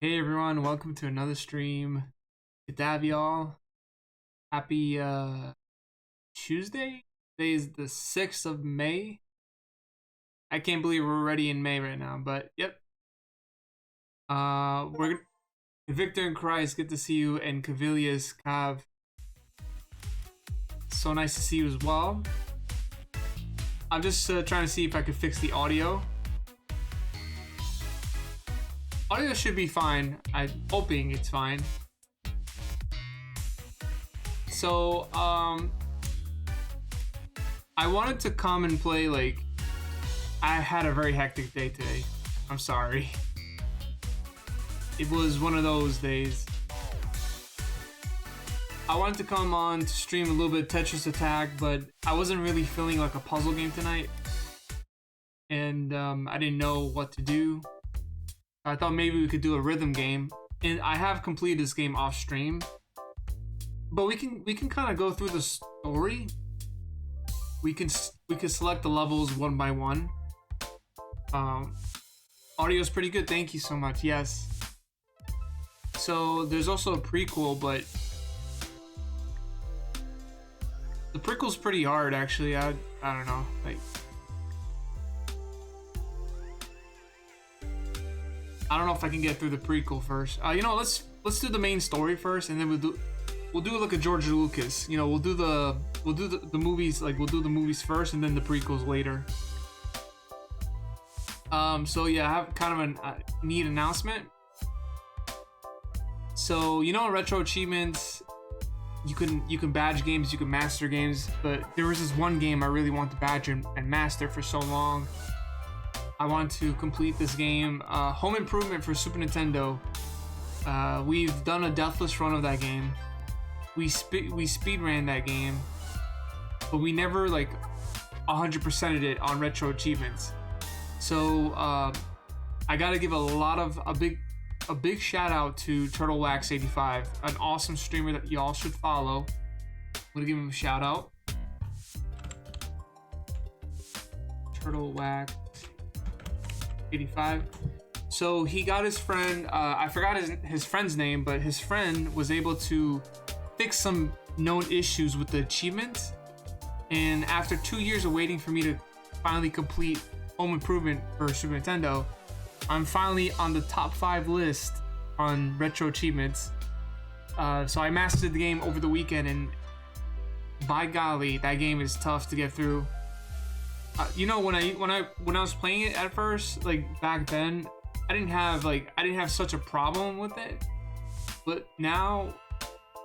Hey everyone, welcome to another stream. Good to have y'all. Happy Tuesday? Today is the 6th of May. I can't believe we're already in May right now, but yep. We're Victor and Christ, good to see you, and Cavilius Cav. So nice to see you as well. I'm just trying to see if I could fix the audio. Audio should be fine. I'm hoping it's fine. So, I wanted to come and play, like, I had a very hectic day today. I'm sorry. It was one of those days. I wanted to come on to stream a little bit of Tetris Attack, but I wasn't really feeling like a puzzle game tonight. And I didn't know what to do. I thought maybe we could do a rhythm game. And I have completed this game off stream. But we can kind of go through the story. We can select the levels one by one. Audio's pretty good. Thank you so much. Yes. So there's also a prequel, but the prequel's pretty hard actually. I don't know. Like I don't know if I can get through the prequel first. Let's do the main story first, and then we'll do like a George Lucas. We'll do the movies, like we'll do the movies first, and then the prequels later. So yeah, I have kind of a neat announcement. So retro achievements, you can badge games, you can master games, but there was this one game I really want to badge and master for so long. I want to complete this game, Home Improvement for Super Nintendo. We've done a deathless run of that game. We speed ran that game, but we never like 100%ed it on retro achievements. So I gotta give a big shout out to TurtleWax85, an awesome streamer that y'all should follow. I'm gonna give him a shout out. TurtleWax85. So he got his friend, I forgot his friend's name, but his friend was able to fix some known issues with the achievement. And after 2 years of waiting for me to finally complete Home Improvement for Super Nintendo, I'm finally on the top 5 list on retro achievements. So I mastered the game over the weekend, and by golly, that game is tough to get through. When I was playing it at first, like back then, I didn't have such a problem with it. But now,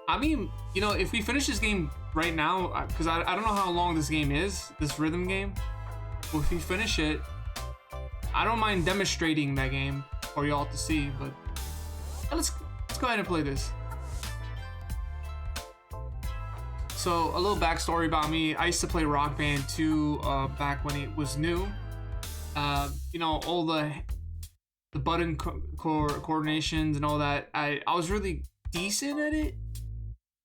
I mean, if we finish this game right now, because I don't know how long this game is, this rhythm game. Well, if we finish it, I don't mind demonstrating that game for y'all to see, but let's go ahead and play this. So a little backstory about me: I used to play Rock Band 2 back when it was new. All the button coordinations and all that. I was really decent at it,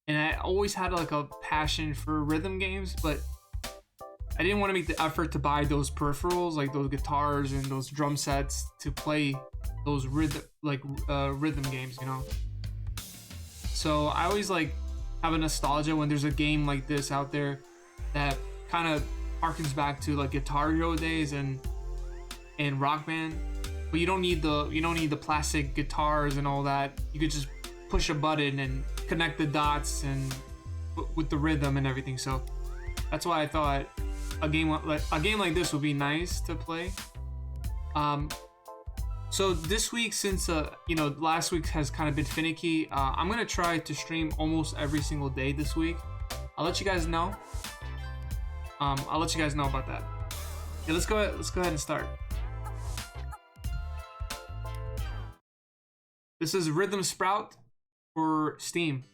and I always had like a passion for rhythm games, but I didn't want to make the effort to buy those peripherals, like those guitars and those drum sets, to play those rhythm games, So I always like have a nostalgia when there's a game like this out there that kind of harkens back to like Guitar Hero days and Rock Band. But you don't need the plastic guitars and all that. You could just push a button and connect the dots and with the rhythm and everything. So that's why I thought a game like this would be nice to play. So this week, since last week has kind of been finicky, I'm gonna try to stream almost every single day this week. I'll let you guys know. I'll let you guys know about that. Okay, let's go ahead and start. This is Rhythm Sprout for Steam.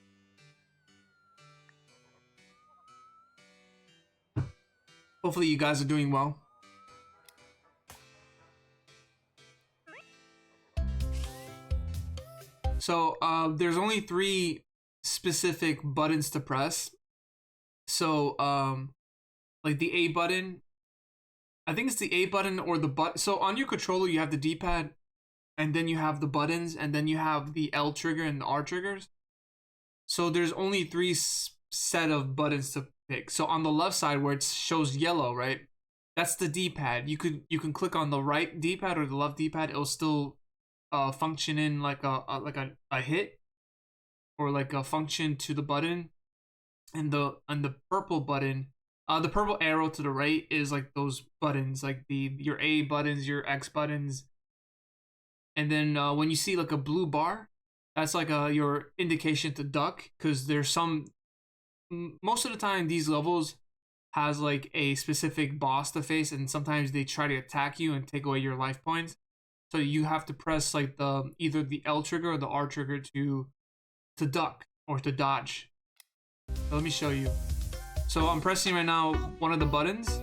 Hopefully you guys are doing well. So there's only 3 specific buttons to press. So like the A button, I think it's the A button or the button. So on your controller you have the D-pad, and then you have the buttons, and then you have the L trigger and the R triggers. So there's only three set of buttons to pick. So on the left side where it shows yellow, right? That's the D-pad. You can click on the right D-pad or the left D-pad. It'll still function in like a hit, or like a function to the button. And the purple button, the purple arrow to the right is like those buttons, like your A buttons, your X buttons. And then when you see like a blue bar, that's like your indication to duck, because there's most of the time these levels has like a specific boss to face, and sometimes they try to attack you and take away your life points. So you have to press like either the L trigger or the R trigger to duck or to dodge. So let me show you. So I'm pressing right now one of the buttons.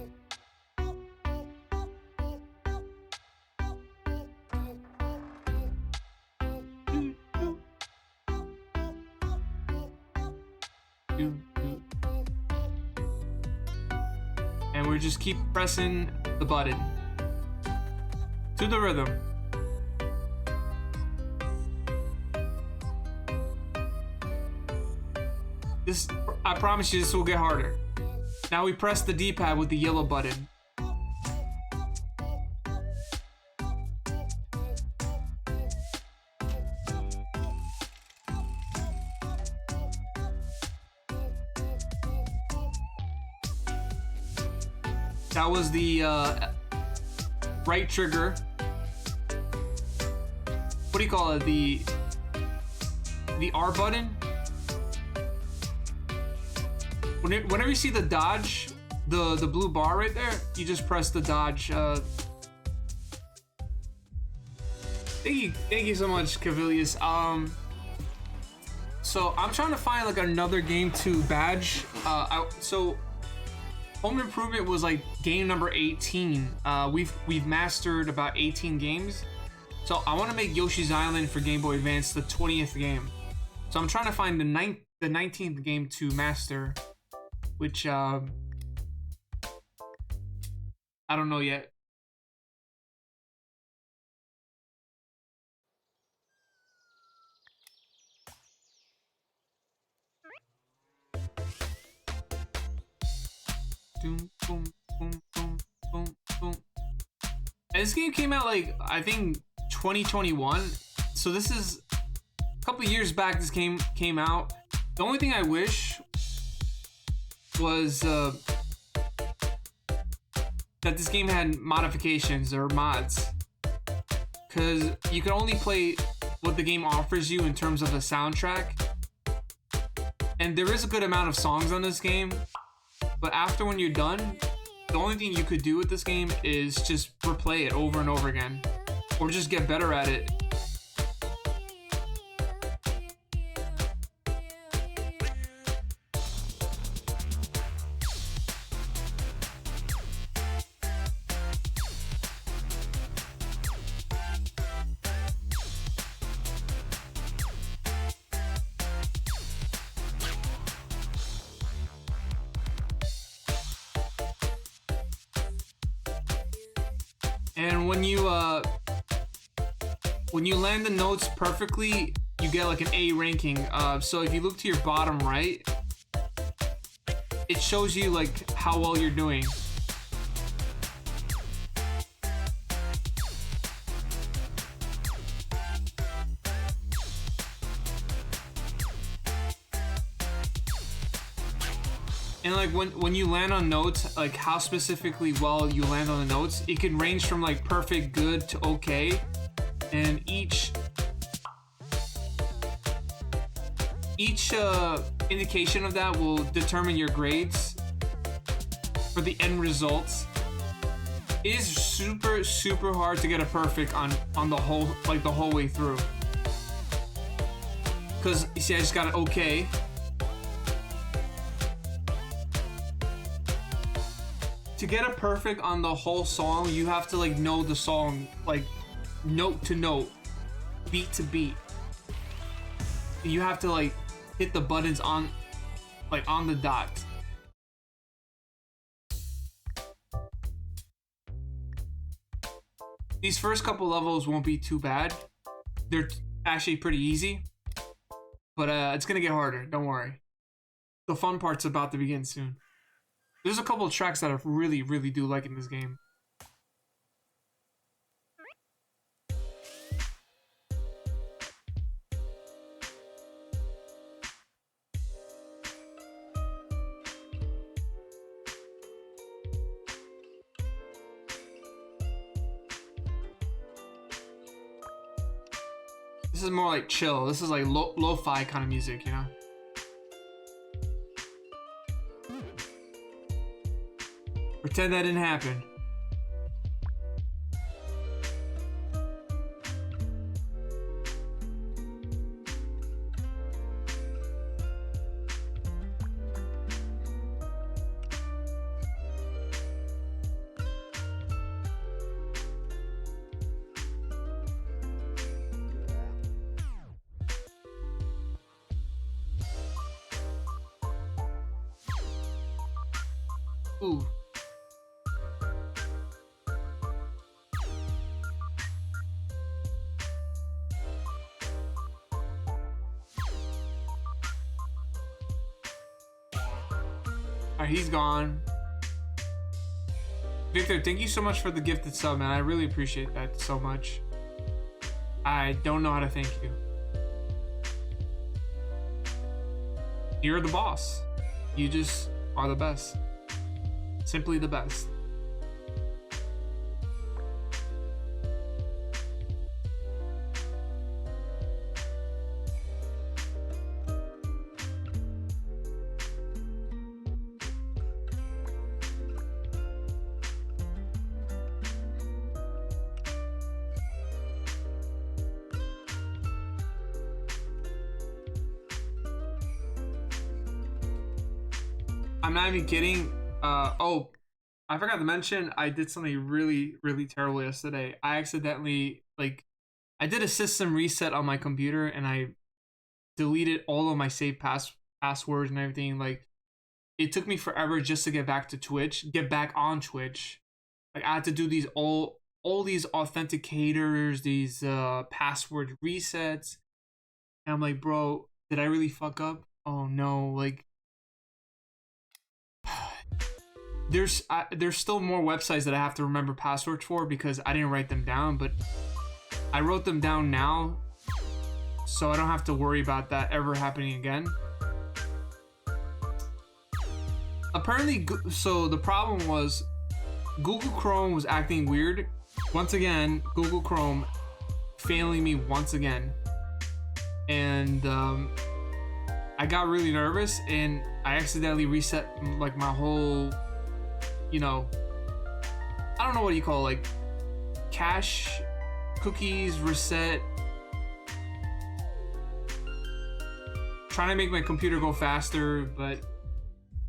And we just keep pressing the button to the rhythm. This, I promise you, this will get harder. Now we press the D-pad with the yellow button. That was the right trigger. What do you call it? The R button. Whenever you see the dodge, the blue bar right there, you just press the dodge. Thank you so much, Cavilius. So I'm trying to find like another game to badge. So Home Improvement was like game number 18. We've mastered about 18 games. So I want to make Yoshi's Island for Game Boy Advance the 20th game. So I'm trying to find the 19th game to master, which I don't know yet. Boom, boom, boom, boom, boom, boom. And this game came out like, I think 2021. So this is a couple years back. This game came out. The only thing I wish was that this game had modifications or mods, because you can only play what the game offers you in terms of the soundtrack, and there is a good amount of songs on this game, but after when you're done, the only thing you could do with this game is just replay it over and over again, or just get better at it. And when you land the notes perfectly, you get like an A ranking. So if you look to your bottom right, it shows you like how well you're doing. And like when you land on notes, like how specifically well you land on the notes, it can range from like perfect, good to okay. And each indication of that will determine your grades for the end results. It is super, super hard to get a perfect on the whole way through. Cause you see, I just got an okay. To get a perfect on the whole song, you have to like know the song like note to note, beat to beat. You have to like hit the buttons on the dot. these first couple levels won't be too bad. They're actually pretty easy, but it's gonna get harder. Don't worry. The fun part's about to begin soon. There's a couple of tracks that I really, really do like in this game. This is more like chill. This is like lo-fi kind of music, you know? Pretend that didn't happen. Ooh. Alright, he's gone. Victor, thank you so much for the gifted sub, man. I really appreciate that so much. I don't know how to thank you. You're the boss. You just are the best. Simply the best. I'm not even kidding. Oh, I forgot to mention, I did something really, really terrible yesterday. I accidentally, I did a system reset on my computer and I deleted all of my saved passwords and everything. Like, it took me forever just to get back to Twitch, get back on Twitch. Like, I had to do these all these authenticators, these password resets. And I'm like, bro, did I really fuck up? Oh no, like, there's still more websites that I have to remember passwords for because I didn't write them down, but I wrote them down now so I don't have to worry about that ever happening again. Apparently, so the problem was Google Chrome was acting weird. Once again, Google Chrome failing me once again. And I got really nervous and I accidentally reset like my whole, you know, I don't know what you call it, like cache, cookies, reset. Trying to make my computer go faster, but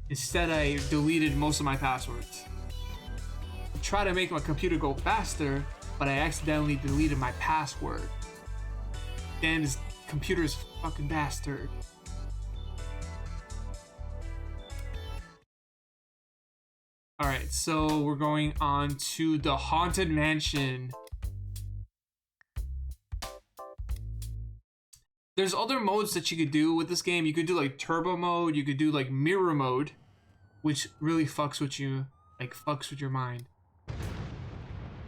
instead I deleted most of my passwords. Try to make my computer go faster, but I accidentally deleted my password. Damn, this computer's a fucking bastard. Alright, so we're going on to the Haunted Mansion. There's other modes that you could do with this game. You could do like turbo mode, you could do like mirror mode, which really fucks with you, like fucks with your mind.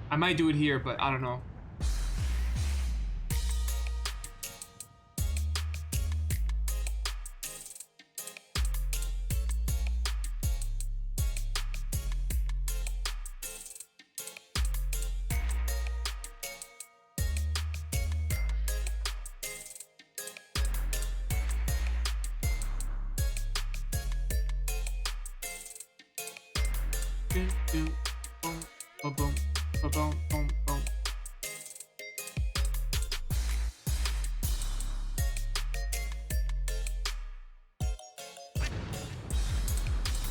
I might do it here, but I don't know.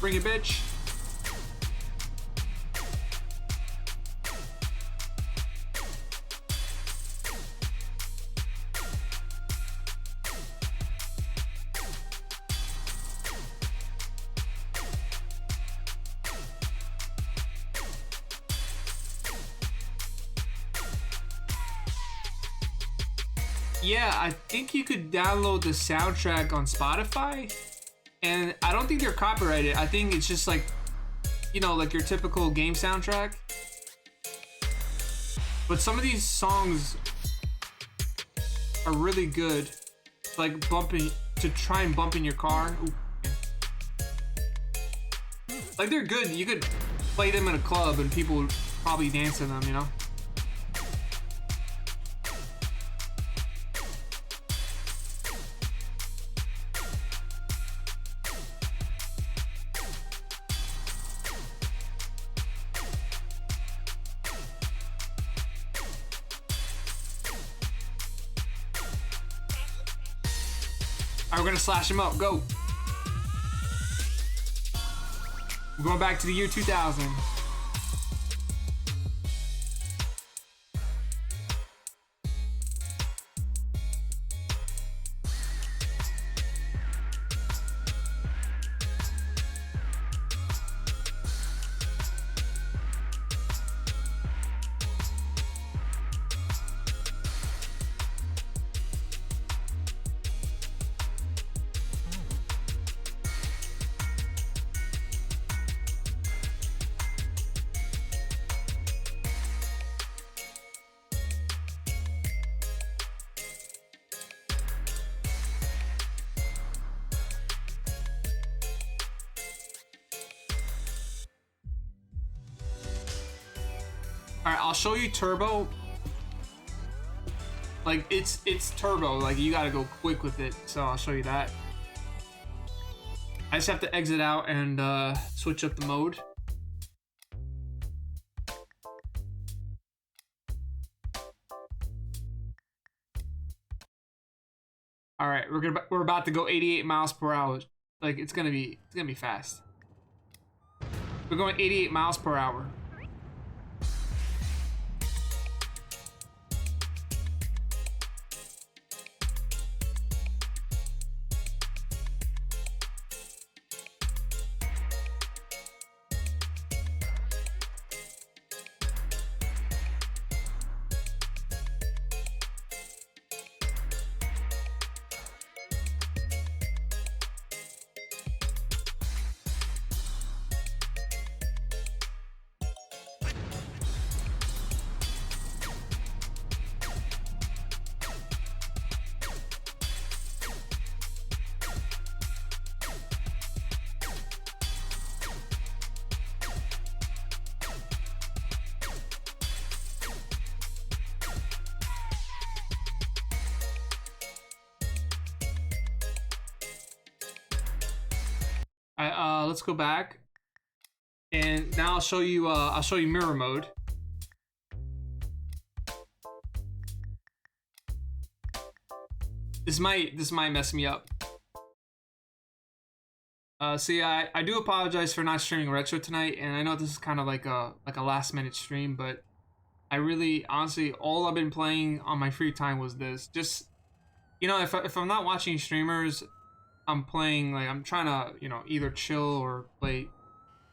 Bring it, bitch. Yeah, I think you could download the soundtrack on Spotify, and I don't think they're copyrighted. I think it's just like, you know, like your typical game soundtrack. But some of these songs are really good, like bumping to try and bump in your car. Ooh. Like they're good. You could play them in a club and people would probably dance to them, you know? Alright, we're gonna slash him up. Go. We're going back to the year 2000. Alright, I'll show you turbo. Like it's turbo, like you gotta go quick with it, so I'll show you that. I just have to exit out and switch up the mode. Alright, we're about to go 88 miles per hour. Like it's gonna be fast. We're going 88 miles per hour. Let's go back, and now I'll show you mirror mode. This might mess me up. So yeah, I do apologize for not streaming retro tonight, and I know this is kind of like a last minute stream, but I really honestly all I've been playing on my free time was this. Just, you know, if I'm not watching streamers, I'm playing, like, I'm trying to, you know, either chill or play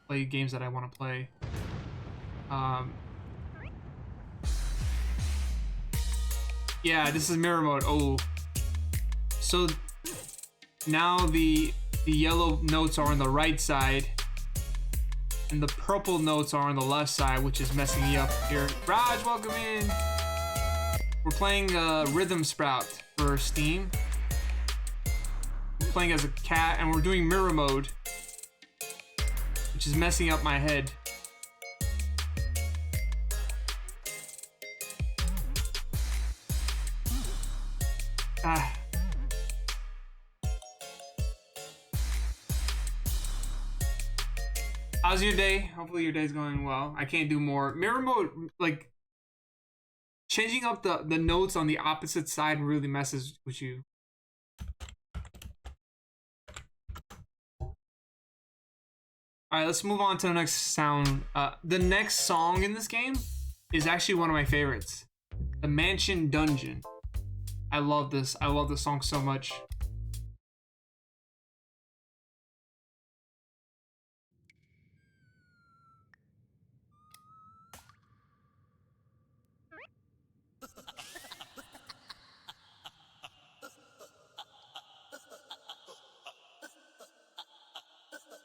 games that I want to play. Yeah, this is mirror mode. Oh, so now the yellow notes are on the right side, and the purple notes are on the left side, which is messing me up here. Raj, welcome in. We're playing Rhythm Sprout for Steam. Playing as a cat, and we're doing mirror mode, which is messing up my head. Ah. How's your day? Hopefully your day's going well. I can't do more. Mirror mode, like changing up the notes on the opposite side really messes with you. Alright, let's move on to the next sound. The next song in this game is actually one of my favorites. The Mansion Dungeon. I love this. I love this song so much.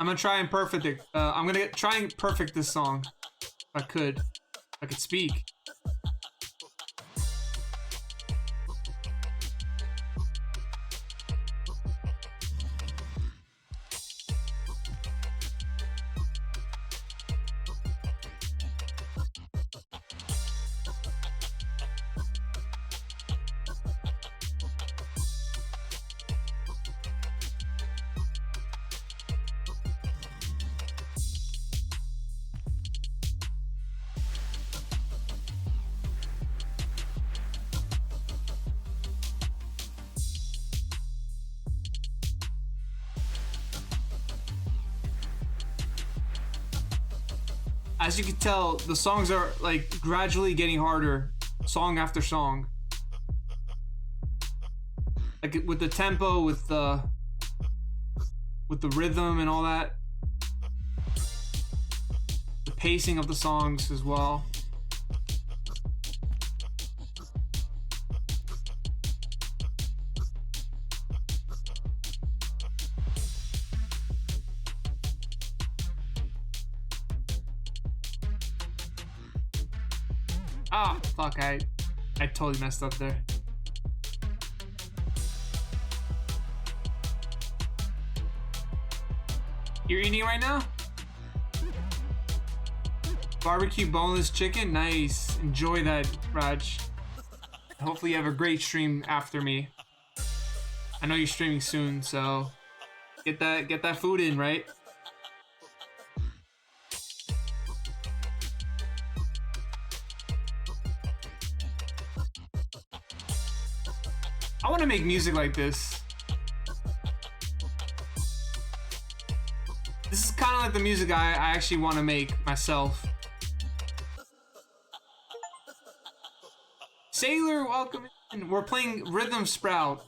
I'm gonna try and perfect it. I'm gonna try and perfect this song. If I could. If I could speak. As you can tell, the songs are like gradually getting harder, song after song. Like with the tempo, with the rhythm and all that. The pacing of the songs as well. Ah, fuck, I totally messed up there. You're eating right now? Barbecue boneless chicken? Nice. Enjoy that, Raj. Hopefully you have a great stream after me. I know you're streaming soon, so get that food in, right? I want to make music like this. This is kind of like the music I actually want to make myself. Sailor, welcome in. We're playing Rhythm Sprout.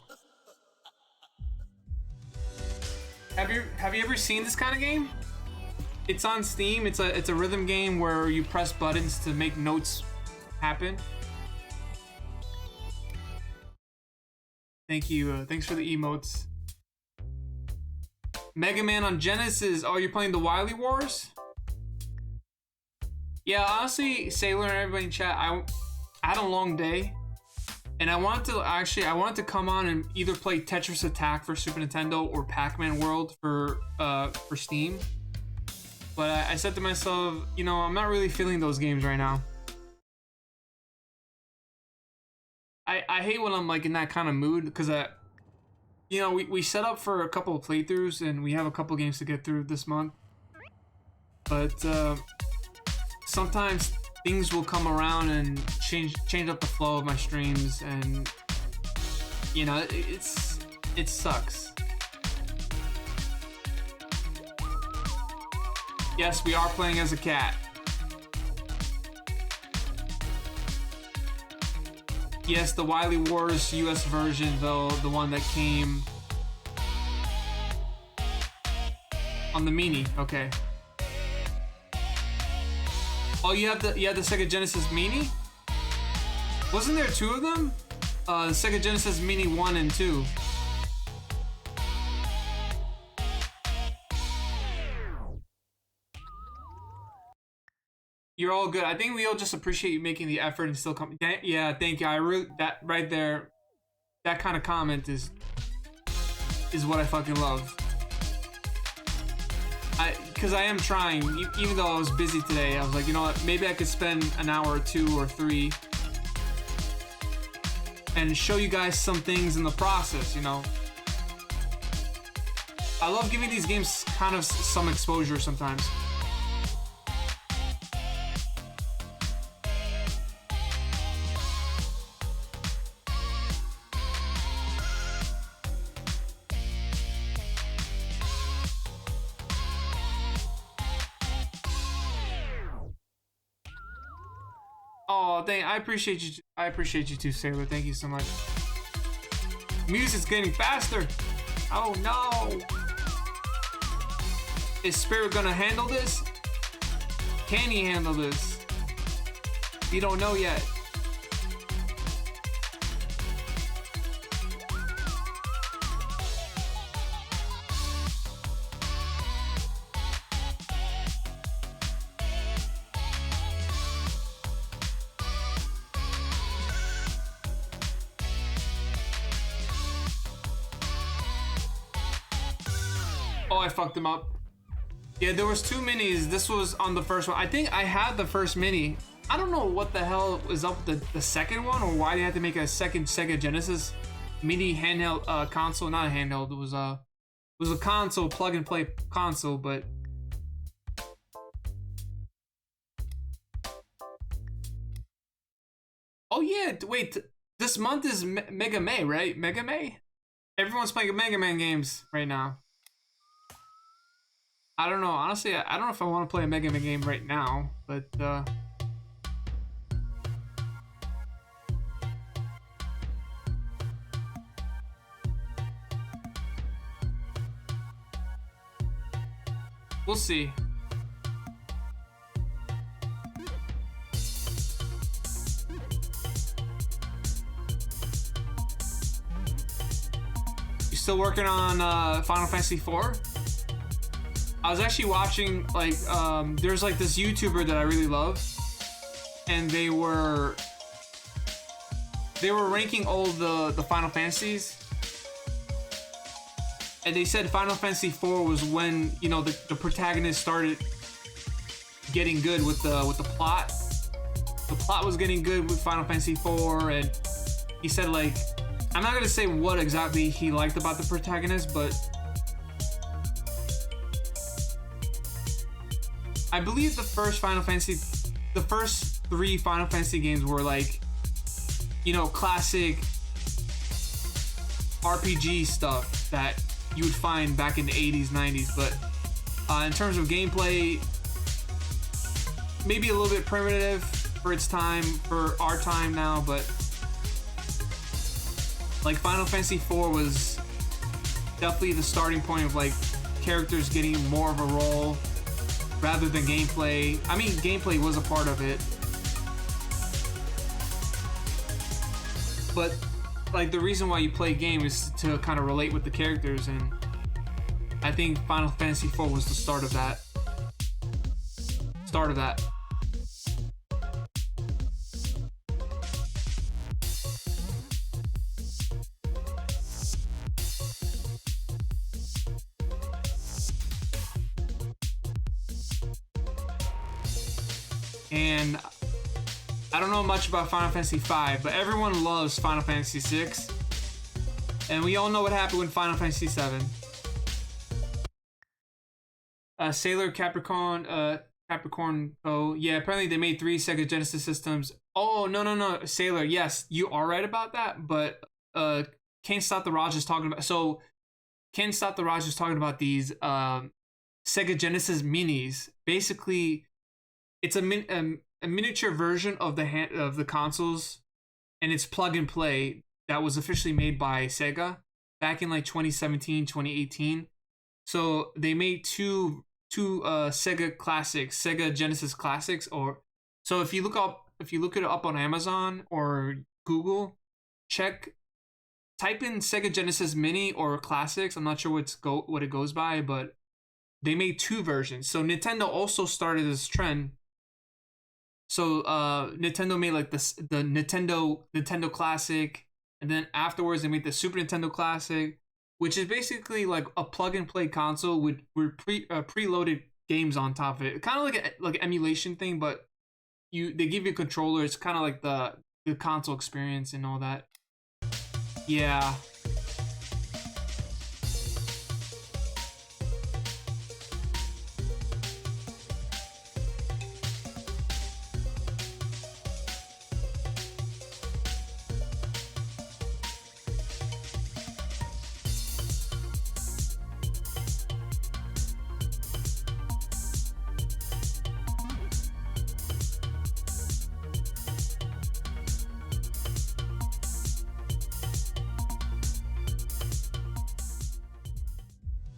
Have you ever seen this kind of game? It's on Steam. It's a rhythm game where you press buttons to make notes happen. Thank you. Thanks for the emotes. Mega Man on Genesis. Oh, you're playing the Wily Wars? Yeah, honestly, Sailor and everybody in chat, I had a long day, and I wanted to come on and either play Tetris Attack for Super Nintendo or Pac-Man World for Steam. But I said to myself, you know, I'm not really feeling those games right now. I hate when I'm like in that kind of mood because you know, we set up for a couple of playthroughs and we have a couple games to get through this month. But sometimes things will come around and change up the flow of my streams, and you know, it sucks. Yes, we are playing as a cat. Yes, the Wily Wars US version, though, the one that came on the Mini. Okay. Oh, you have the Sega Genesis Mini? Wasn't there two of them? The Sega Genesis Mini 1 and 2. You're all good. I think we all just appreciate you making the effort and still coming. Yeah, thank you. I really, that right there, that kind of comment is what I fucking love. Because I am trying, even though I was busy today. I was like, you know what? Maybe I could spend an hour or 2 or 3 and show you guys some things in the process. You know, I love giving these games kind of some exposure sometimes. Oh, dang, I appreciate you. I appreciate you too, Sailor. Thank you so much. Music's getting faster. Oh no. Is Spirit gonna handle this? Can he handle this? We don't know yet. Oh, I fucked him up. Yeah, there was 2 minis. This was on the first one. I think I had the first mini. I don't know what the hell is up with the second one, or why they had to make a second Sega Genesis mini handheld console. Not a handheld. It was a console, plug and play console, but. Oh yeah, wait. This month is Mega May, right? Mega May? Everyone's playing Mega Man games right now. I don't know. Honestly, I don't know if I want to play a Mega Man game right now, but we'll see. You still working on Final Fantasy IV? I was actually watching, like, there's like this YouTuber that I really love, and they were ranking all the Final Fantasies, and they said Final Fantasy IV was when, you know, the protagonist started getting good with the plot. The plot was getting good with Final Fantasy IV, and he said, like, I'm not gonna say what exactly he liked about the protagonist, but I believe the first 3 Final Fantasy games were like, you know, classic RPG stuff that you would find back in the 80s, 90s. But in terms of gameplay, maybe a little bit primitive for its time, for our time now. But like Final Fantasy IV was definitely the starting point of like characters getting more of a role rather than gameplay. I mean, gameplay was a part of it, but like the reason why you play a game is to kind of relate with the characters, and I think Final Fantasy IV was the start of that. And I don't know much about Final Fantasy V, but everyone loves Final Fantasy VI. And we all know what happened with Final Fantasy VII. Sailor Capricorn, Capricorn Co. Yeah, apparently they made 3 Sega Genesis systems. Oh, no. Sailor, yes, you are right about that, but Can't Stop the Raj is talking about... So, Can't Stop the Raj is talking about these Sega Genesis minis. Basically, it's a miniature version of the consoles, and it's plug and play that was officially made by Sega back in like 2017, 2018. So they made two Sega classics, Sega Genesis classics. Or so if you look it up on Amazon or Google, type in Sega Genesis Mini or Classics. I'm not sure what it goes by, but they made 2 versions. So Nintendo also started this trend. So Nintendo made like the Nintendo Classic, and then afterwards they made the Super Nintendo Classic, which is basically like a plug and play console with preloaded games on top of it. Kind of like an emulation thing, but they give you a controller. It's kind of like the console experience and all that. Yeah.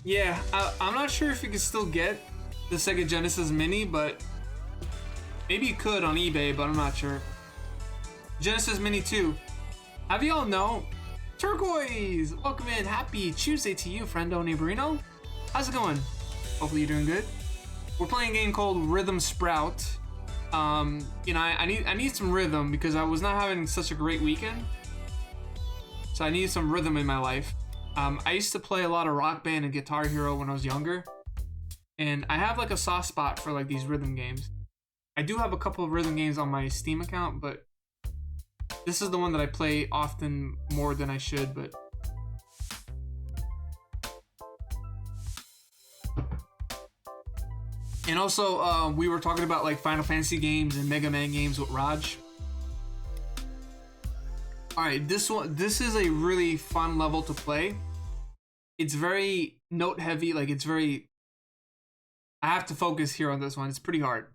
Yeah, I'm not sure if you can still get the Sega Genesis Mini, but maybe you could on eBay, but I'm not sure. Genesis Mini 2. Have you all know? Turquoise! Welcome in. Happy Tuesday to you, friendo neighborino. How's it going? Hopefully you're doing good. We're playing a game called Rhythm Sprout. You know, I need some rhythm because I was not having such a great weekend. So I need some rhythm in my life. I used to play a lot of Rock Band and Guitar Hero when I was younger, and I have like a soft spot for like these rhythm games. I do have a couple of rhythm games on my Steam account, but this is the one that I play often more than I should, but and also we were talking about like Final Fantasy games and Mega Man games with Raj. All right, this is a really fun level to play. It's very note heavy, like it's very, I have to focus here on this one. It's pretty hard.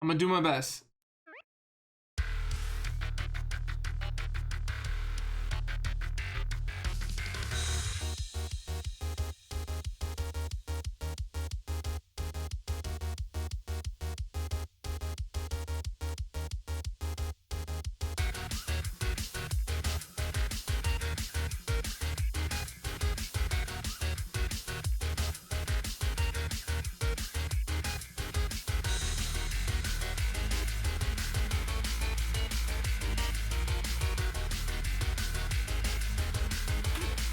I'm gonna do my best.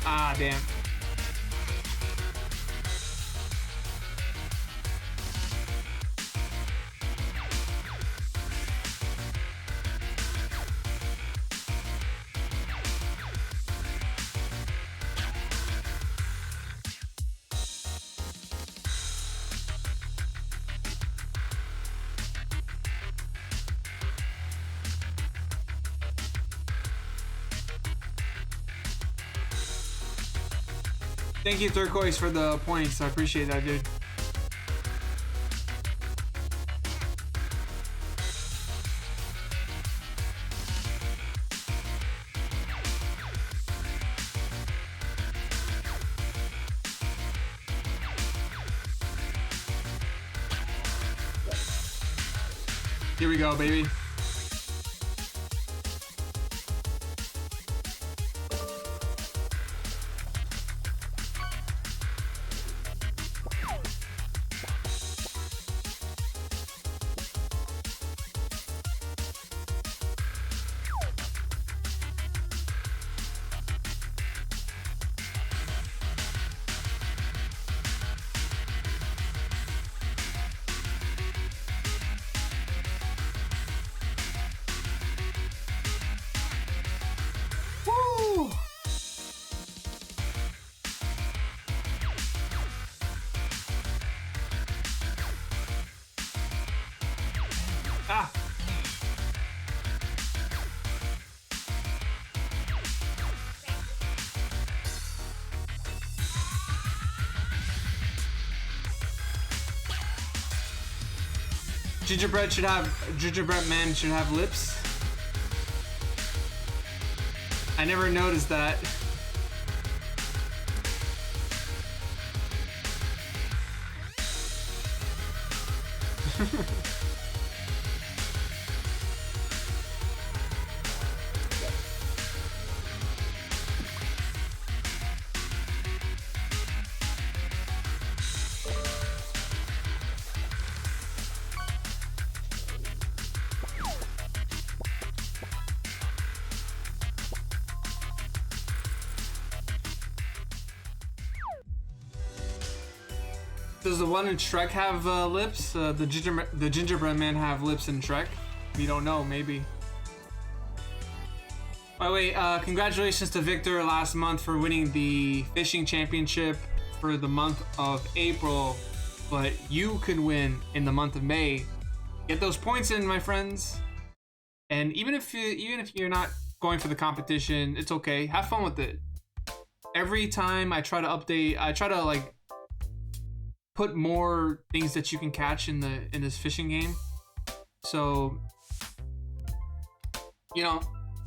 Ah, damn. Thank you, Turquoise, for the points. I appreciate that, dude. Here we go, baby. Woo! Ah! Gingerbread Man should have lips. I never noticed that. Does the one in Shrek have lips? The gingerbread man have lips in Shrek? We don't know, maybe. By the way, congratulations to Victor last month for winning the fishing championship for the month of April, but you can win in the month of May. Get those points in, my friends. And even if you're not going for the competition, it's okay. Have fun with it. Every time I try to update, I try to like put more things that you can catch in this fishing game. So, you know,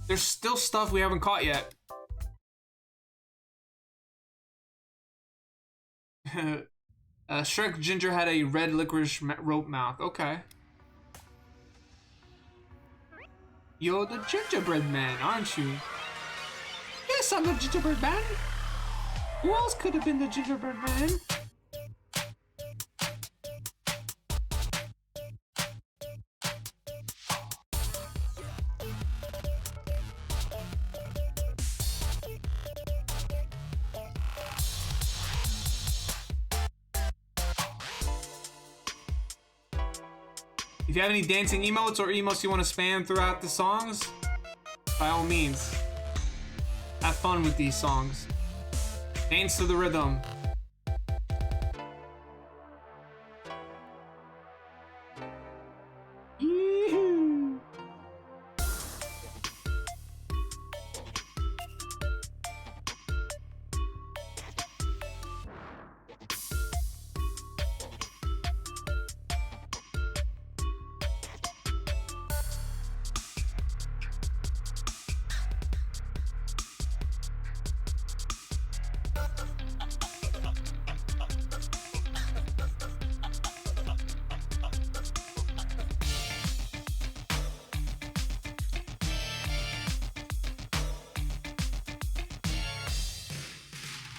there's still stuff we haven't caught yet. Shrek Ginger had a red licorice rope mouth. Okay. You're the gingerbread man, aren't you? Yes, I'm the gingerbread man. Who else could have been the gingerbread man? If you have any dancing emotes or emotes you want to spam throughout the songs, by all means, have fun with these songs. Dance to the rhythm. Yee-hoo.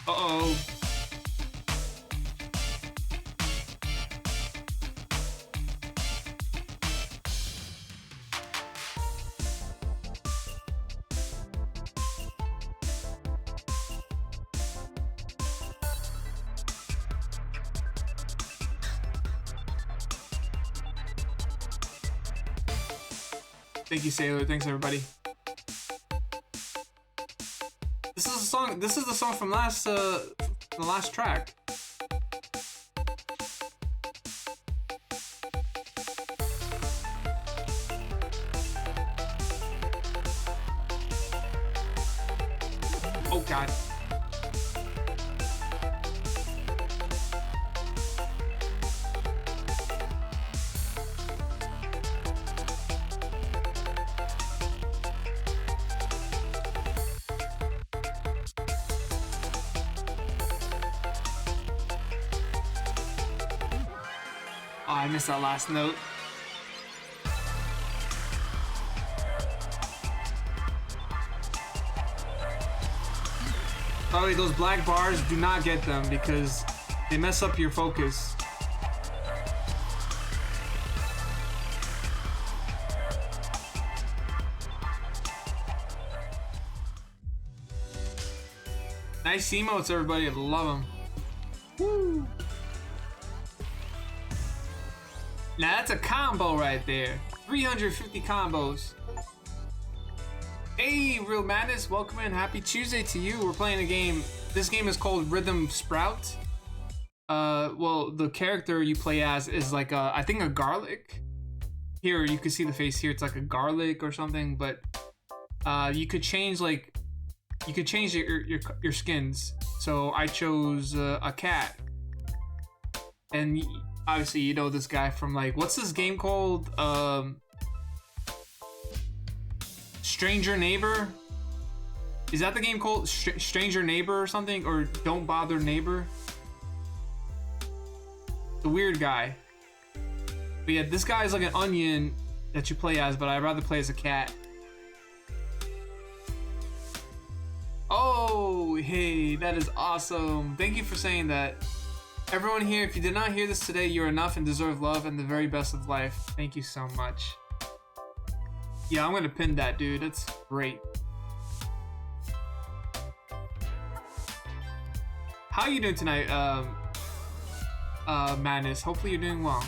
Uh-oh. Thank you, Sailor. Thanks, everybody. This is a song. This is the song from the last track. Oh God. Oh, I missed that last note. By the way, those black bars, do not get them because they mess up your focus. Nice emotes, everybody. I love them. Woo! Now that's a combo right there. 350 combos. Hey, Real Madness, welcome in. Happy Tuesday to you. We're playing a game. This game is called Rhythm Sprout. Well, the character you play as is like I think a garlic. Here, you can see the face here. It's like a garlic or something, but you could change your skins. So I chose a cat, and obviously you know this guy from like, what's this game called? Stranger Neighbor? Is that the game called Stranger Neighbor or something? Or Don't Bother Neighbor? The weird guy. But yeah, this guy is like an onion that you play as, but I'd rather play as a cat. Oh, hey, that is awesome. Thank you for saying that. Everyone here, if you did not hear this today, you're enough and deserve love and the very best of life. Thank you so much. Yeah, I'm gonna pin that, dude. That's great. How you doing tonight, Madness? Hopefully you're doing well.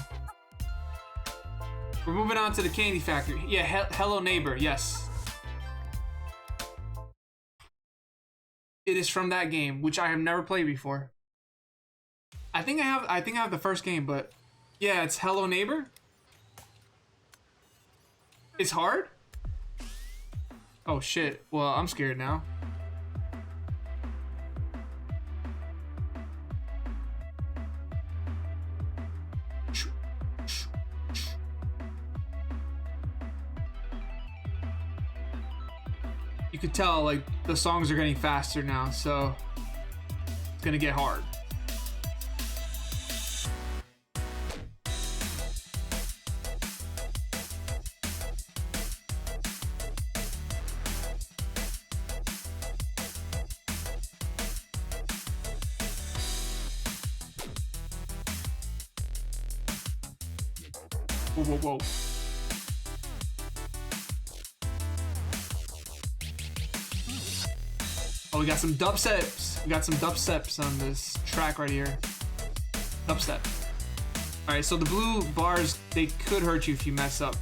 We're moving on to the Candy Factory. Yeah, Hello Neighbor, yes. It is from that game, which I have never played before. I think I have the first game, but yeah, it's Hello Neighbor. It's hard? Oh shit. Well, I'm scared now. You could tell like the songs are getting faster now, so it's gonna get hard. Whoa, whoa, whoa. Oh, we got some dubsteps. We got some dubsteps on this track right here. Dubstep. All right, so the blue bars, they could hurt you if you mess up.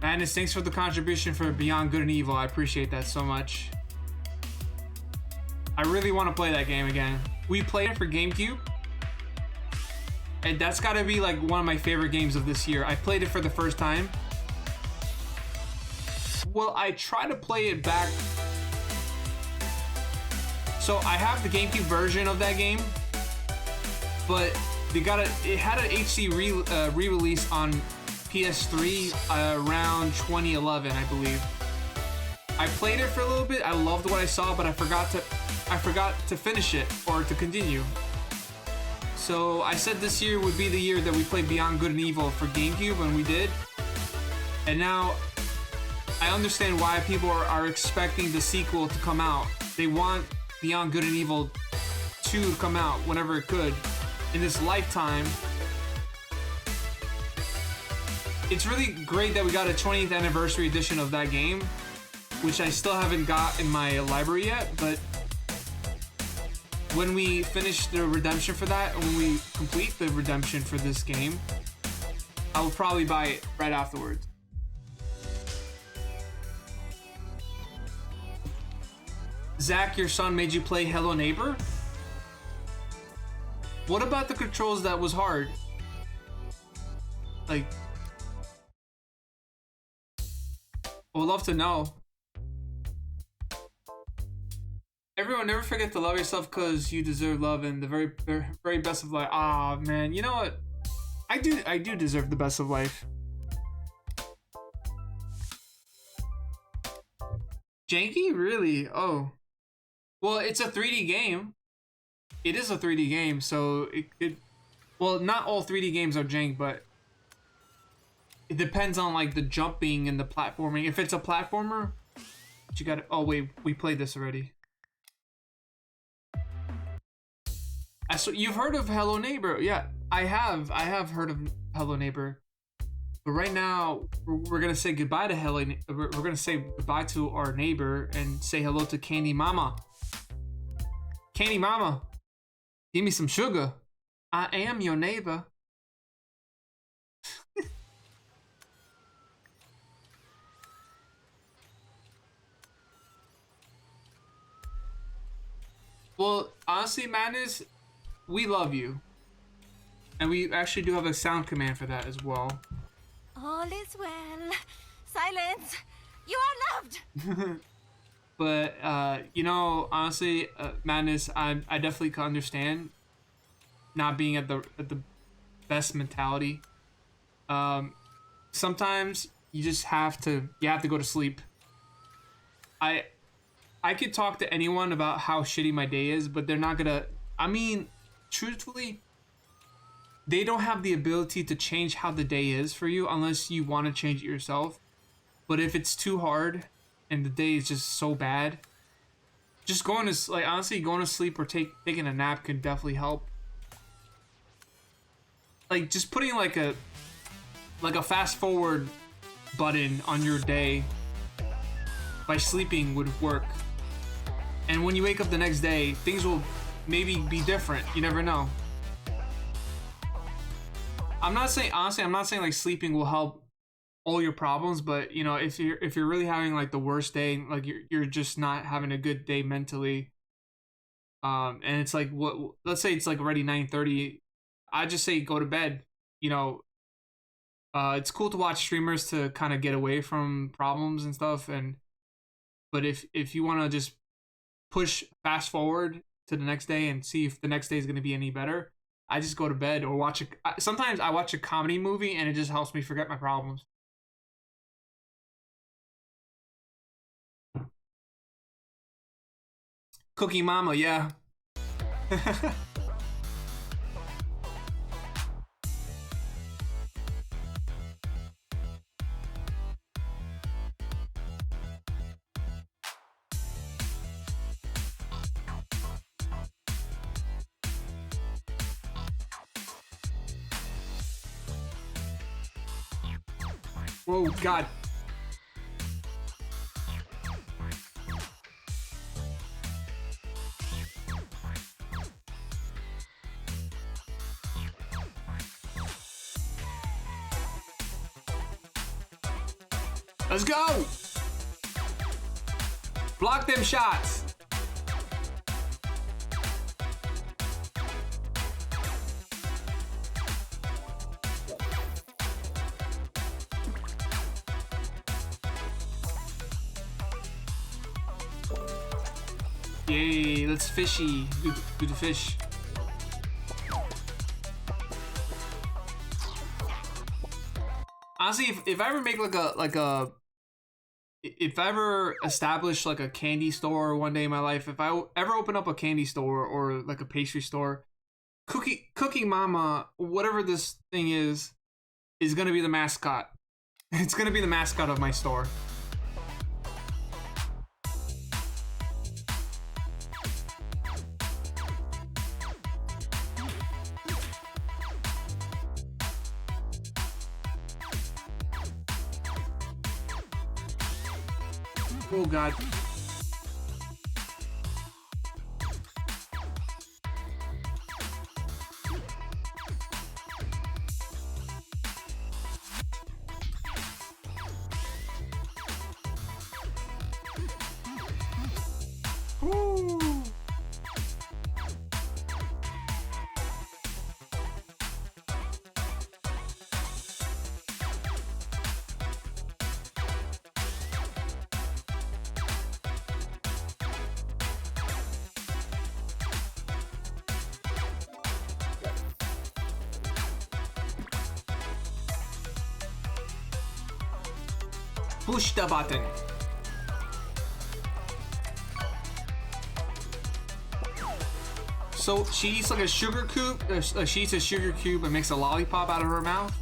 Madness, thanks for the contribution for Beyond Good and Evil. I appreciate that so much. I really want to play that game again. We played it for GameCube, and that's got to be like one of my favorite games of this year. I played it for the first time. Well, I tried to play it back. So I have the GameCube version of that game, but it had an HD re-release on PS3 around 2011, I believe. I played it for a little bit. I loved what I saw, but I forgot to finish it or to continue. So I said this year would be the year that we played Beyond Good and Evil for GameCube, and we did. And now I understand why people are expecting the sequel to come out. They want Beyond Good and Evil 2 to come out whenever it could in this lifetime. It's really great that we got a 20th anniversary edition of that game, which I still haven't got in my library yet, but when we finish the redemption for that, and when we complete the redemption for this game, I will probably buy it right afterwards. Zach, your son made you play Hello Neighbor? What about the controls that was hard? Like, I would love to know. Everyone, never forget to love yourself because you deserve love and the very, very, very best of life. Ah, man, you know what? I do deserve the best of life. Janky? Really? Oh. Well, it's a 3D game. It is a 3D game, so it well, not all 3D games are jank, but it depends on like the jumping and the platforming. If it's a platformer, you gotta. Oh wait, we played this already. So you've heard of Hello Neighbor? Yeah, I have heard of Hello Neighbor. But right now, we're gonna say goodbye to Hello. We're gonna say goodbye to our neighbor and say hello to Candy Mama. Candy Mama, give me some sugar. I am your neighbor. Well, honestly, Madness, we love you. And we actually do have a sound command for that as well. All is well. Silence. You are loved. But, you know, honestly, Madness, I definitely can understand not being at the best mentality. Sometimes you just have to go to sleep. I could talk to anyone about how shitty my day is, but they're not gonna. I mean, truthfully, they don't have the ability to change how the day is for you unless you want to change it yourself. But if it's too hard and the day is just so bad, just going to honestly going to sleep or taking a nap can definitely help. Like just putting like a fast forward button on your day by sleeping would work. And when you wake up the next day, things will maybe be different. You never know. I'm not saying like sleeping will help all your problems, but you know, if you're really having like the worst day, like you're just not having a good day mentally, and it's like let's say it's like already 9:30, I just say go to bed. You know, it's cool to watch streamers to kind of get away from problems and stuff, but if you want to just push fast forward to the next day and see if the next day is going to be any better, I just go to bed or sometimes I watch a comedy movie and it just helps me forget my problems. Cookie Mama, yeah. Whoa, God. Let's go! Block them shots. Yay, let's fishy. Do the fish. Honestly, if I ever make if I ever establish like a candy store one day in my life, if I ever open up a candy store or like a pastry store, Cookie Mama, whatever this thing is gonna be the mascot. It's gonna be the mascot of my store. Oh God. Ooh. Push the button. So she eats like a sugar cube. She eats a sugar cube and makes a lollipop out of her mouth.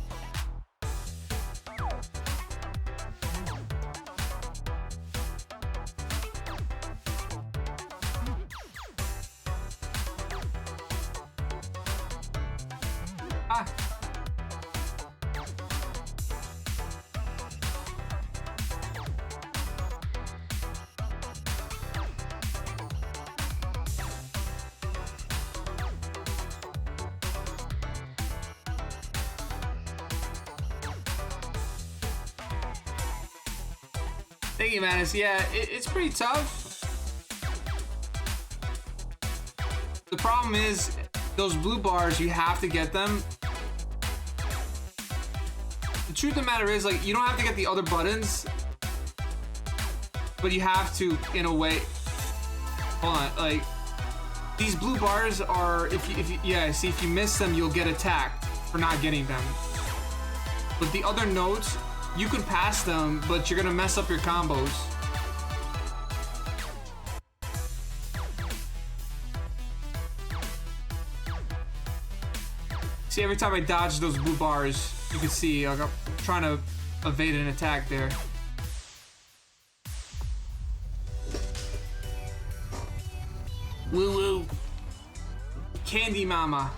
Ah. Thank you, Manus. Yeah, it's pretty tough. The problem is, those blue bars, you have to get them. The truth of the matter is, like, you don't have to get the other buttons, but you have to, in a way. Hold on, like, these blue bars are, if you miss them, you'll get attacked for not getting them. But the other notes, you could pass them, but you're gonna mess up your combos. See, every time I dodge those blue bars, you can see I'm trying to evade an attack there. Woo woo. Candy Mama.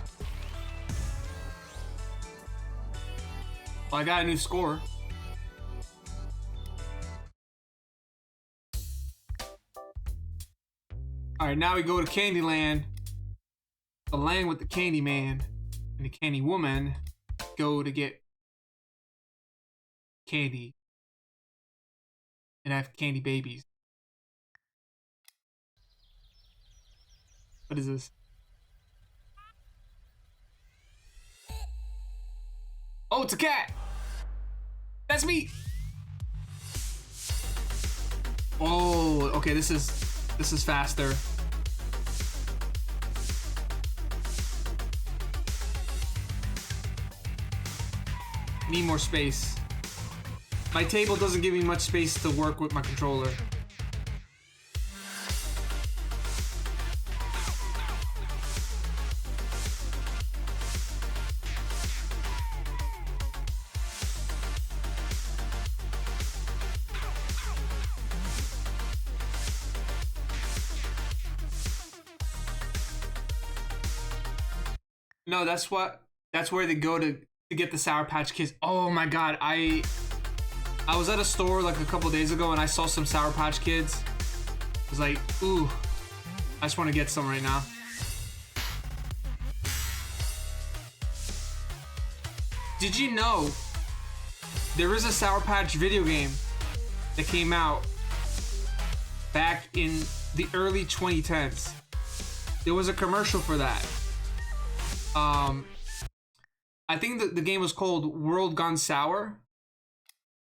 Well, I got a new score. Alright, now we go to Candyland. The land with the Candy Man and the Candy Woman go to get candy and have candy babies. What is this? Oh, it's a cat! That's me! Oh, okay, this is faster. Need more space. My table doesn't give me much space to work with my controller. No, that's where they go to get the Sour Patch Kids. Oh my god, I was at a store like a couple days ago and I saw some Sour Patch Kids. I was like, ooh, I just want to get some right now. Did you know there is a Sour Patch video game that came out back in the early 2010s? There was a commercial for that. I think the game was called World Gone Sour.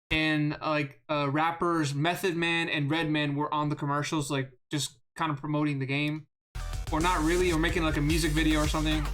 And like rappers Method Man and Redman were on the commercials, like just kind of promoting the game, or not really, or making like a music video or something.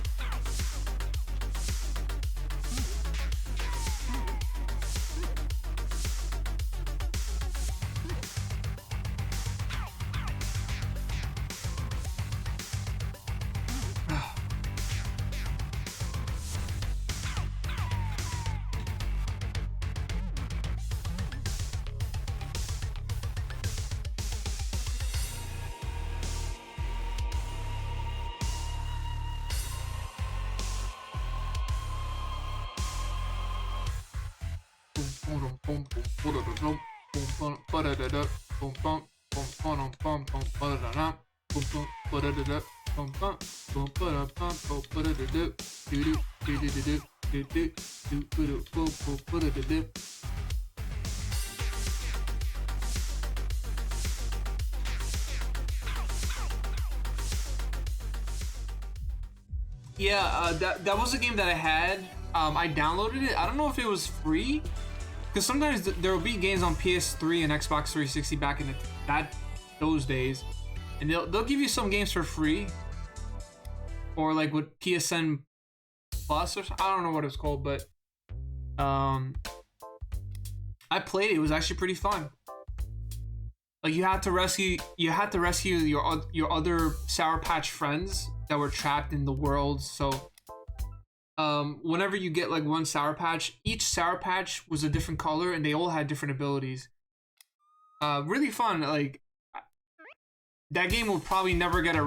Yeah, that was a game that I had. I downloaded it. I don't know if it was free, because sometimes there will be games on PS3 and Xbox 360 back in those days, and they'll give you some games for free, or like with PSN Plus or I don't know what it's called, but I played it. It was actually pretty fun. Like you had to rescue your other Sour Patch friends that were trapped in the world. So whenever you get like one Sour Patch, each Sour Patch was a different color and they all had different abilities. Really fun. Like that game will probably never get a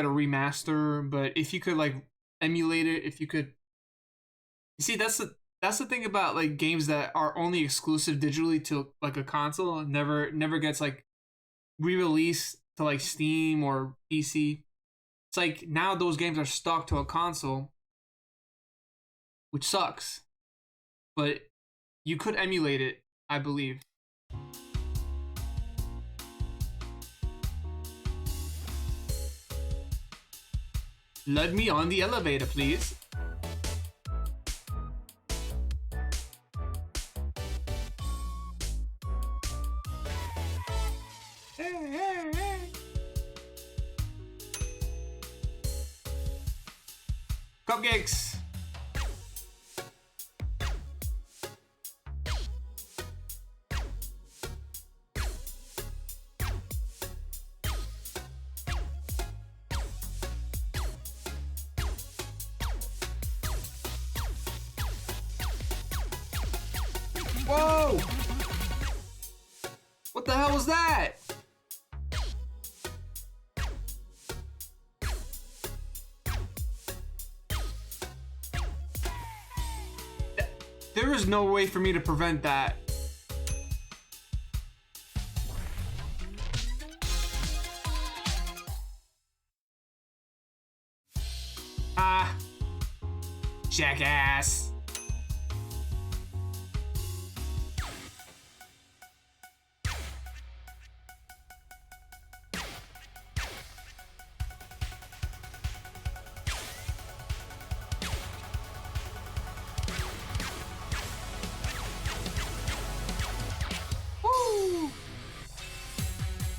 remaster, but if you could like emulate it, if you could, you see, that's the thing about like games that are only exclusive digitally to like a console and never gets like re-released to like Steam or PC. It's like now those games are stuck to a console, which sucks. But you could emulate it, I believe. Let me on the elevator, please. Cupcakes. Whoa! What the hell was that? There is no way for me to prevent that. Ah, jackass.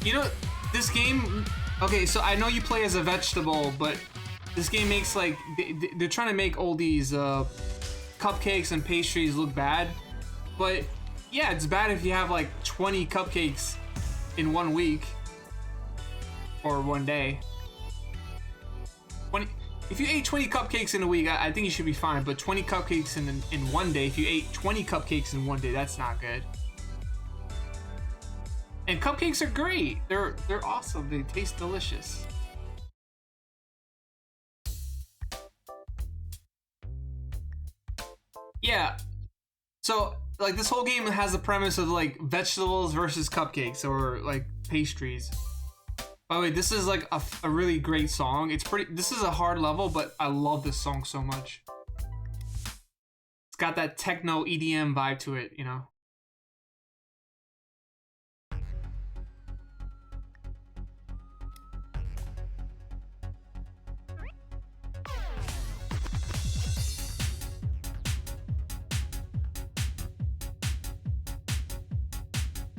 You know, this game, okay, so I know you play as a vegetable, but this game makes like, they're trying to make all these cupcakes and pastries look bad. But yeah, it's bad if you have like 20 cupcakes in 1 week or 1 day. If you ate 20 cupcakes in a week, I think you should be fine. But 20 cupcakes in 1 day, if you ate 20 cupcakes in 1 day, that's not good. And cupcakes are great. They're awesome. They taste delicious. Yeah. So like this whole game has the premise of like vegetables versus cupcakes or like pastries. By the way, this is like a really great song. This is a hard level, but I love this song so much. It's got that techno EDM vibe to it, you know.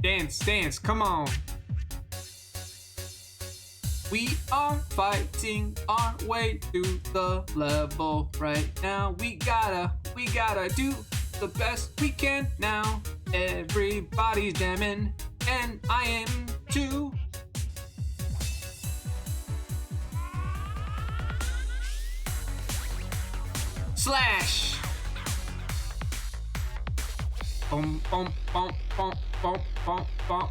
Dance, dance, come on. We are fighting our way through the level right now. We gotta do the best we can now. Everybody's jamming, and I am too. Slash. Boom, boom, boom, boom, boom, boom, boom.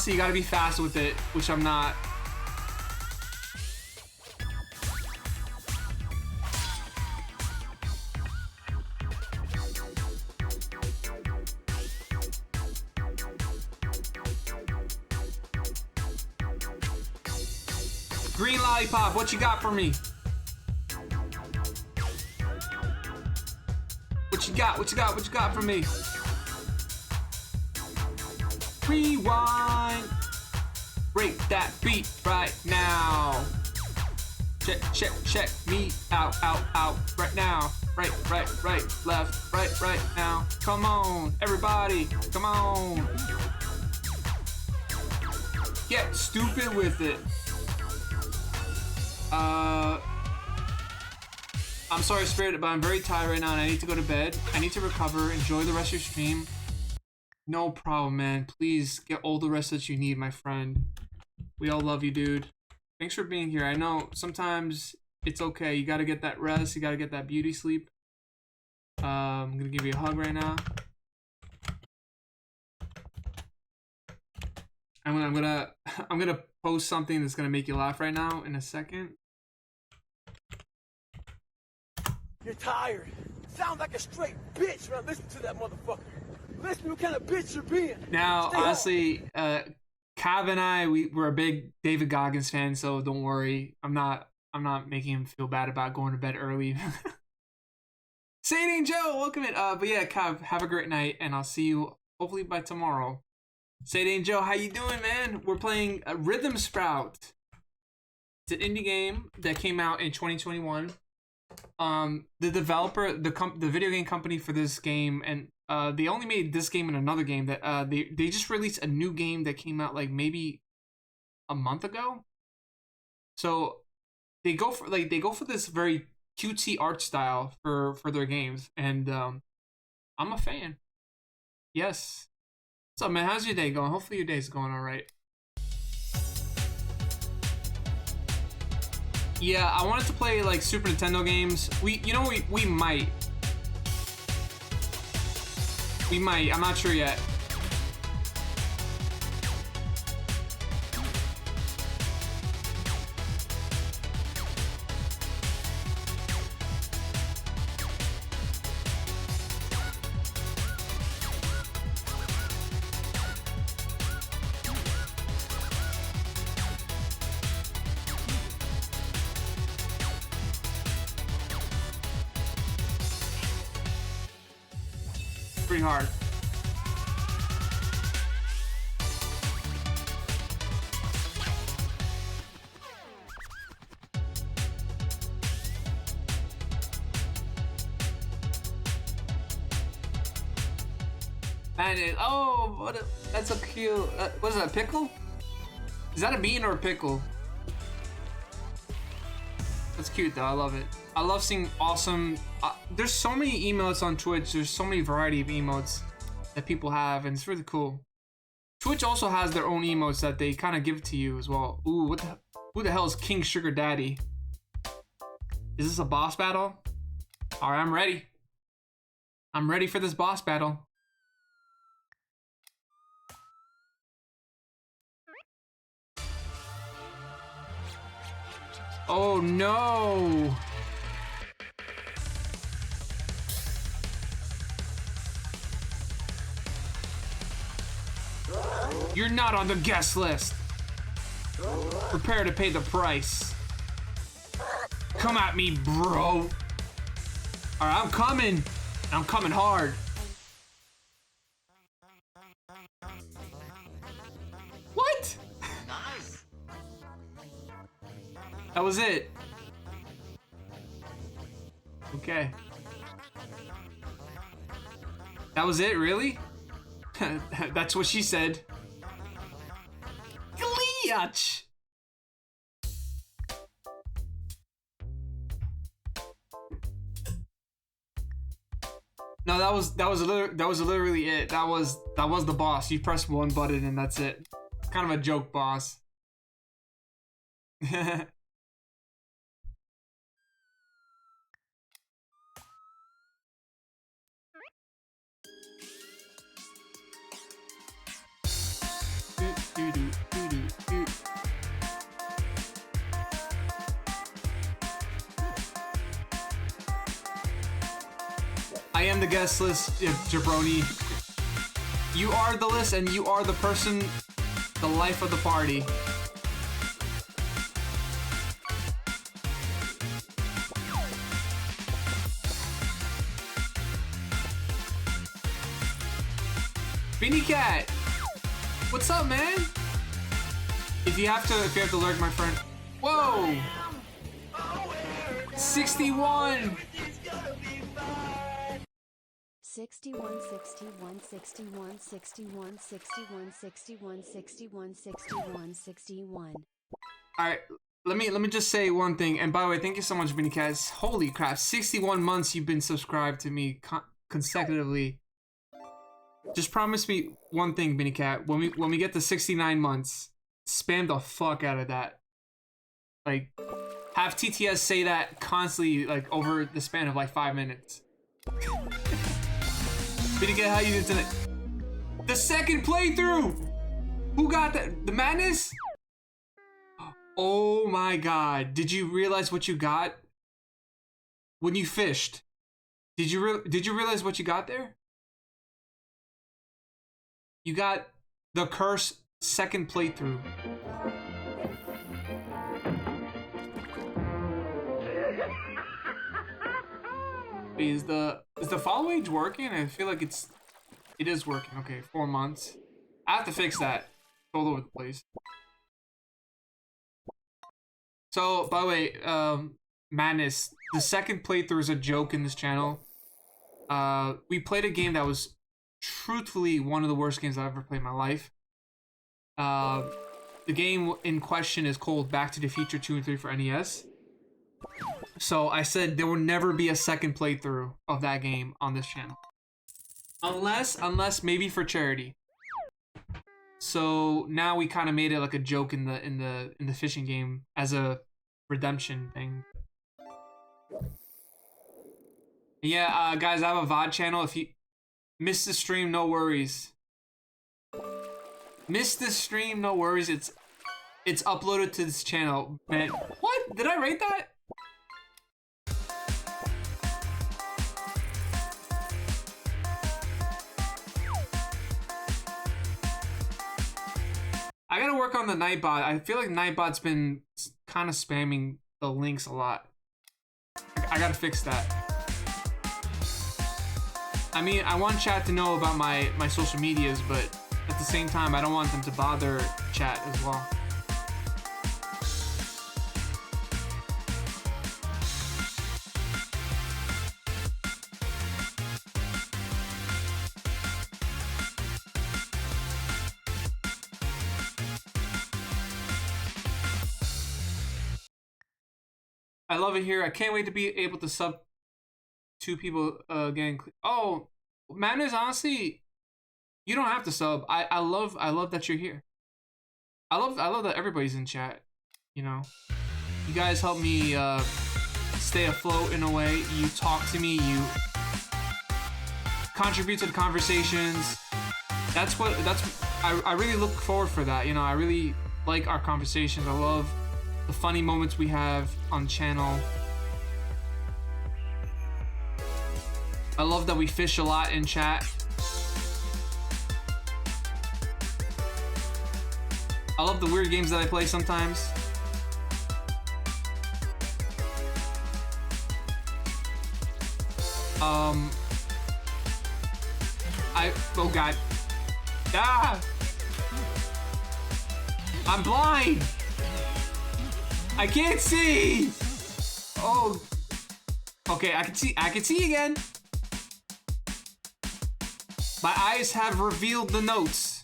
You gotta be fast with it, which I'm not. Green lollipop, what you got for me? What you got? What you got? What you got for me? Rewind. Break that beat right now. Check me out, right now. Right, right now. Come on, everybody, come on. Get stupid with it. I'm sorry, Spirit, but I'm very tired right now and I need to go to bed. I need to recover. Enjoy the rest of your stream. No problem, man. Please get all the rest that you need, my friend. We all love you, dude. Thanks for being here. I know sometimes it's okay. You gotta get that rest. You gotta get that beauty sleep. I'm gonna give you a hug right now. I'm gonna post something that's gonna make you laugh right now in a second. You're tired. Sound like a straight bitch when I listen to that motherfucker. Listen to what kind of bitch you're being. Now, honestly, Cav and I, we're a big David Goggins fan, so don't worry. I'm not making him feel bad about going to bed early. Sadie Joe, welcome in. But yeah, Cav, have a great night, and I'll see you hopefully by tomorrow. Sadie Joe, how you doing, man? We're playing Rhythm Sprout. It's an indie game that came out in 2021. The developer, the video game company for this game, and they only made this game and another game that they just released a new game that came out like maybe a month ago. So they go for this very cutesy art style for their games, and I'm a fan. Yes. What's up, man? How's your day going? Hopefully your day's going all right. Yeah, I wanted to play like Super Nintendo games. We might. We might. I'm not sure yet. Pretty hard. And oh, that's a cute. What is that? Pickle? Is that a bean or a pickle? That's cute though. I love it. I love seeing awesome. There's so many emotes on Twitch. There's so many variety of emotes that people have, and it's really cool. Twitch also has their own emotes that they kind of give to you as well. Ooh, who the hell is King Sugar Daddy? Is this a boss battle? All right, I'm ready. I'm ready for this boss battle. Oh no! You're not on the guest list. Prepare to pay the price. Come at me, bro. Alright, I'm coming. I'm coming hard. What? Nice. That was it. Okay. That was it, really? That's what she said. Gleech! No, that was literally it. That was the boss. You press one button and that's it. Kind of a joke boss. I am the guest list, jabroni. You are the list and you are the person, the life of the party. Beanie Cat, what's up, man? If you have to lurk, my friend. Whoa! 61! 61, 61, 61, 61, 61, 61, 61, 61, 61. Alright, let me just say one thing. And by the way, thank you so much, Beanie Cat. Holy crap, 61 months you've been subscribed to me consecutively. Just promise me one thing, Beanie Cat. When we get to 69 months, spam the fuck out of that. Like, have TTS say that constantly, like, over the span of like 5 minutes. Beanie Cat, how you doing tonight? The second playthrough! Who got that? The Madness? Oh my god. Did you realize what you got when you fished? Did you realize what you got there? You got the curse second playthrough. Wait, is the follow age working? I feel like it is working. Okay, 4 months. I have to fix that. It's all over the place. So, by the way, Madness, the second playthrough is a joke in this channel. We played a game that was truthfully one of the worst games I've ever played in my life. The game in question is called Back to the Future 2 and 3 for NES. So I said there will never be a second playthrough of that game on this channel. Unless maybe for charity. So now we kind of made it like a joke in the fishing game as a redemption thing. Yeah, guys, I have a VOD channel. If you missed the stream, no worries. Missed the stream, no worries. It's uploaded to this channel. Man, what? Did I write that? I gotta work on the Nightbot. I feel like Nightbot's been kind of spamming the links a lot. I gotta fix that. I mean, I want chat to know about my social medias, but at the same time, I don't want them to bother chat as well. I love it here. I can't wait to be able to sub 2 people again. Oh, Madness, honestly, you don't have to sub. I love that you're here. I love that everybody's in chat. You know, you guys help me stay afloat in a way. You talk to me. You contribute to the conversations. I really look forward for that. You know, I really like our conversations. I love the funny moments we have on channel. I love that we fish a lot in chat. I love the weird games that I play sometimes. Oh god. Ah! I'm blind! I can't see! Oh. Okay, I can see again. My eyes have revealed the notes.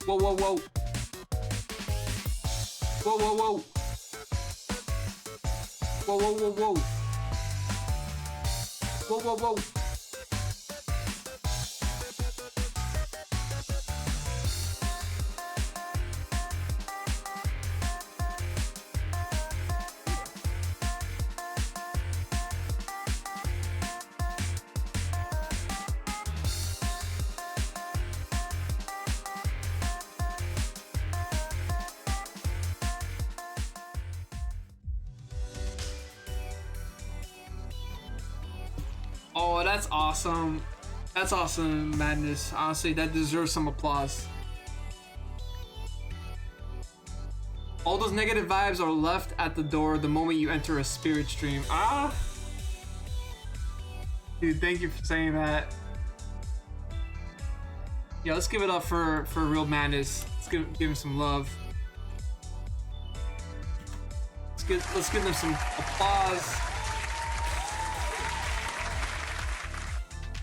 Whoa, whoa, whoa. Whoa, whoa, whoa. Whoa, whoa, whoa, whoa. Whoa, whoa, whoa. Oh, that's awesome. That's awesome, Madness. Honestly, that deserves some applause. All those negative vibes are left at the door the moment you enter a spirit stream. Ah! Dude, thank you for saying that. Yeah, let's give it up for real Madness. Let's give him some love. Let's give them some applause.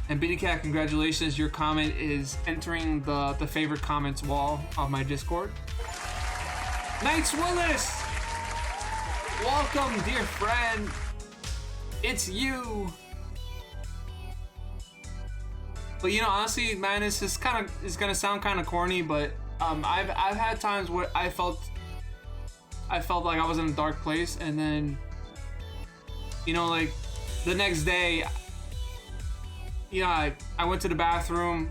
And Bitty Cat, congratulations! Your comment is entering the favorite comments wall of my Discord. Knights Willis, welcome, dear friend. It's you. But you know, honestly, Madness is gonna sound kind of corny, but I've had times where I felt like I was in a dark place, and then you know, like the next day. Yeah, I went to the bathroom,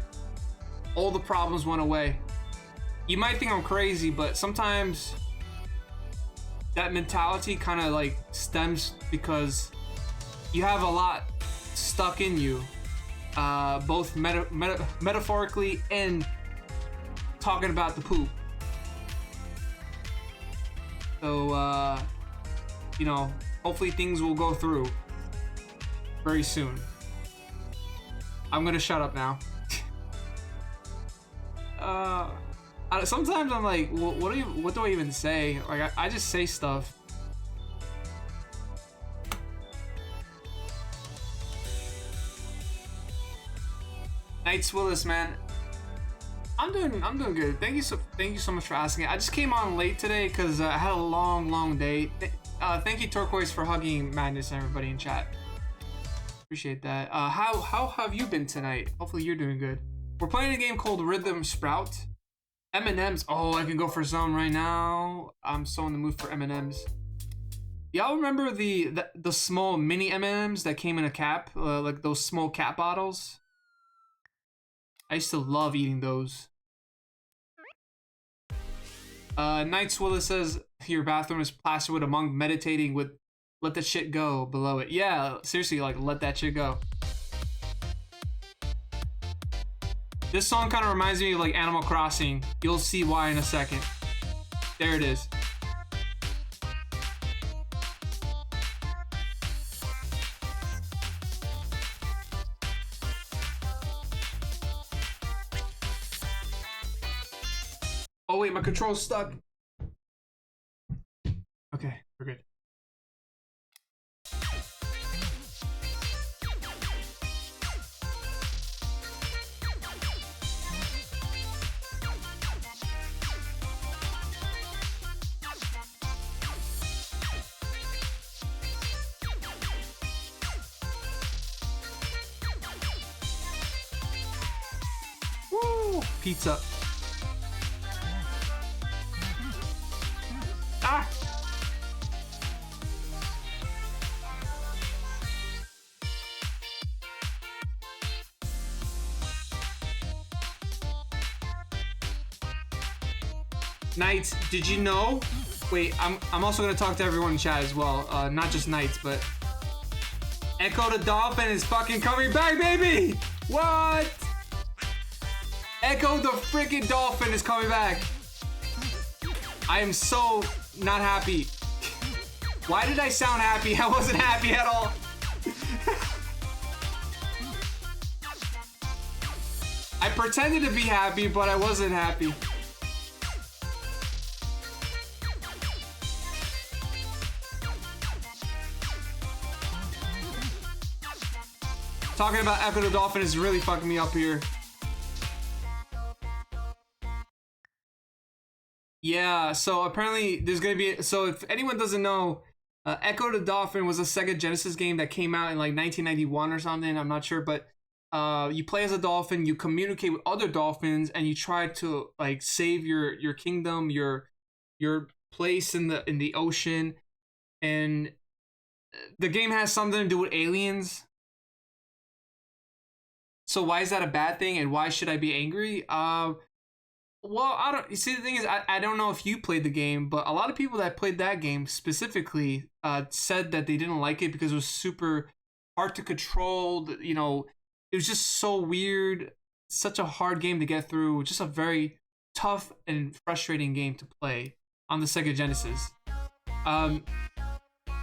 all the problems went away. You might think I'm crazy, but sometimes that mentality kind of like stems because you have a lot stuck in you, both metaphorically and talking about the poop. So, you know, hopefully things will go through very soon. I'm gonna shut up now. Sometimes I'm like, what do I even say? Like, I just say stuff. Knights Willis, man, I'm doing good. Thank you so much for asking. I just came on late today because I had a long day. Thank you, Turquoise, for hugging Madness and everybody in chat. Appreciate that. How have you been tonight? Hopefully you're doing good. We're playing a game called Rhythm Sprout. M&M's. Oh, I can go for some right now. I'm so in the mood for M&M's. Y'all remember the small mini M&M's that came in a cap, like those small cap bottles? I used to love eating those. Knights Willis says your bathroom is plastered with a monk meditating with "Let that shit go" below it. Yeah, seriously, like let that shit go. This song kind of reminds me of like Animal Crossing. You'll see why in a second. There it is. Oh wait, my control's stuck. Okay, we're good. pizza. Ah! Knights, did you know? Wait, I'm also gonna talk to everyone in chat as well. Not just Knights, but Echo the Dolphin is fucking coming back, baby! What? Echo the freaking Dolphin is coming back. I am so not happy. Why did I sound happy? I wasn't happy at all. I pretended to be happy, but I wasn't happy. Talking about Echo the Dolphin is really fucking me up here. Yeah, so apparently there's gonna be, so if anyone doesn't know, Echo the Dolphin was a Sega Genesis game that came out in like 1991 or something, I'm not sure, but you play as a dolphin, you communicate with other dolphins, and you try to like save your kingdom, your place in the ocean, and the game has something to do with aliens. So why is that a bad thing, and why should I be angry? Well, I don't. You see, the thing is, I don't know if you played the game, but a lot of people that played that game specifically said that they didn't like it because it was super hard to control. You know, it was just so weird, such a hard game to get through, just a very tough and frustrating game to play on the Sega Genesis.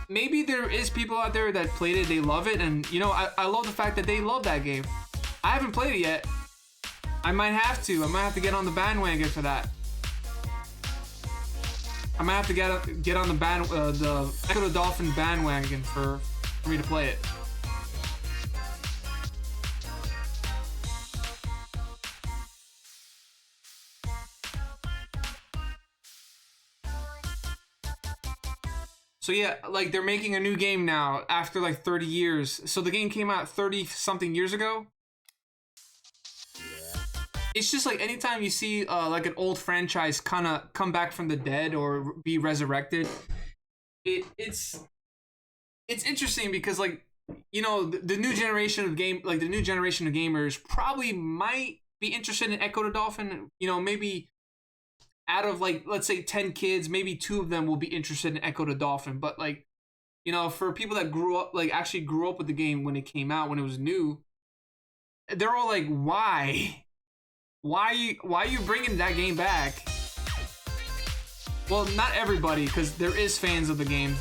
Maybe there is people out there that played it, they love it, and you know, I love the fact that they love that game. I haven't played it yet. I might have to. I might have to get on the bandwagon for that. I might have to get on the Echo the Dolphin bandwagon for me to play it. So yeah, like they're making a new game now after like 30 years. So the game came out 30 something years ago. It's just like anytime you see like an old franchise kind of come back from the dead or be resurrected, it's interesting because like, you know, the new generation of gamers probably might be interested in Echo the Dolphin. You know, maybe out of like, let's say 10 kids, maybe 2 of them will be interested in Echo the Dolphin. But like, you know, for people that actually grew up with the game when it came out, when it was new, they're all like, why? Why are you bringing that game back? Well, not everybody, because there is fans of the game.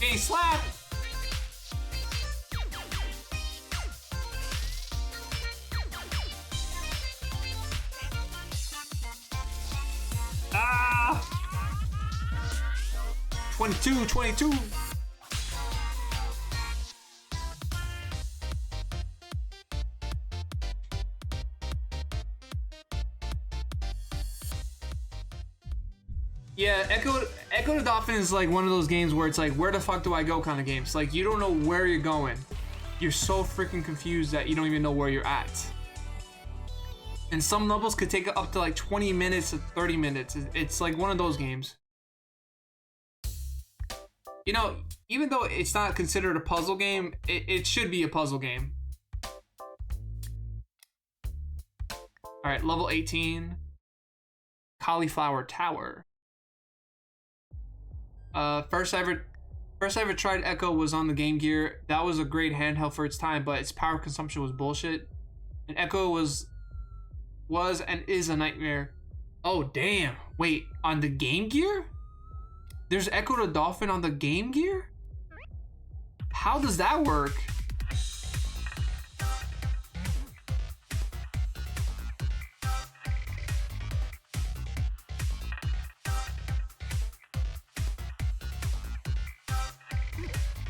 Hey, slap! Ah! 22. Yeah, Echo the Dolphin is like one of those games where it's like, where the fuck do I go kind of games. Like, you don't know where you're going. You're so freaking confused that you don't even know where you're at. And some levels could take up to like 20 minutes to 30 minutes. It's like one of those games. You know, even though it's not considered a puzzle game, it should be a puzzle game. Alright, level 18. Cauliflower Tower. First I ever tried Echo was on the Game Gear. That was a great handheld for its time, but its power consumption was bullshit. And Echo was and is a nightmare. Oh damn! Wait, on the Game Gear? There's Echo the Dolphin on the Game Gear? How does that work?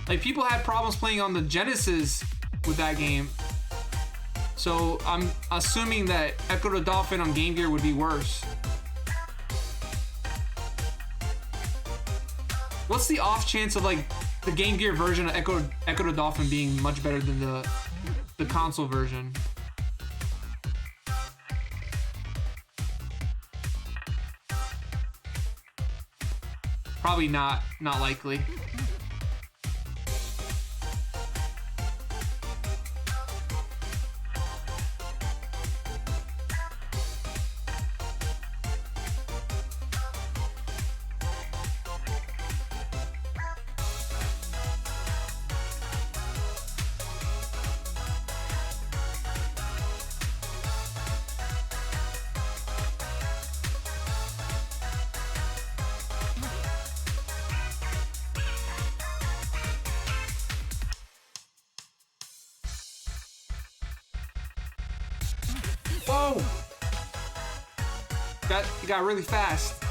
Like, people had problems playing on the Genesis with that game. So I'm assuming that Echo the Dolphin on Game Gear would be worse. What's the off chance of like the Game Gear version of Echo the Dolphin being much better than the console version. Probably not likely. Whoa! It got really fast.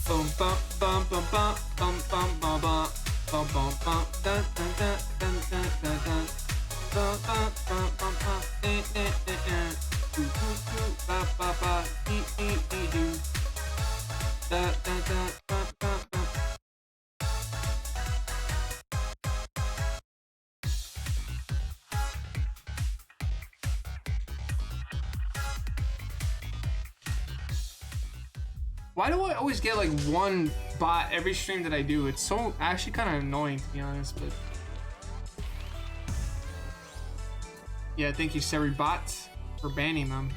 Bum bum bum bum bum bum bum bum bum bum bum bum dun dun dun dun dun dun dun bum bum bum bum bum doo doo doo ba ba ba dee dee dee doo da da da ba ba ba. Why do I always get like one bot every stream that I do? It's so actually kind of annoying, to be honest, but yeah, thank you SeriBot for banning them.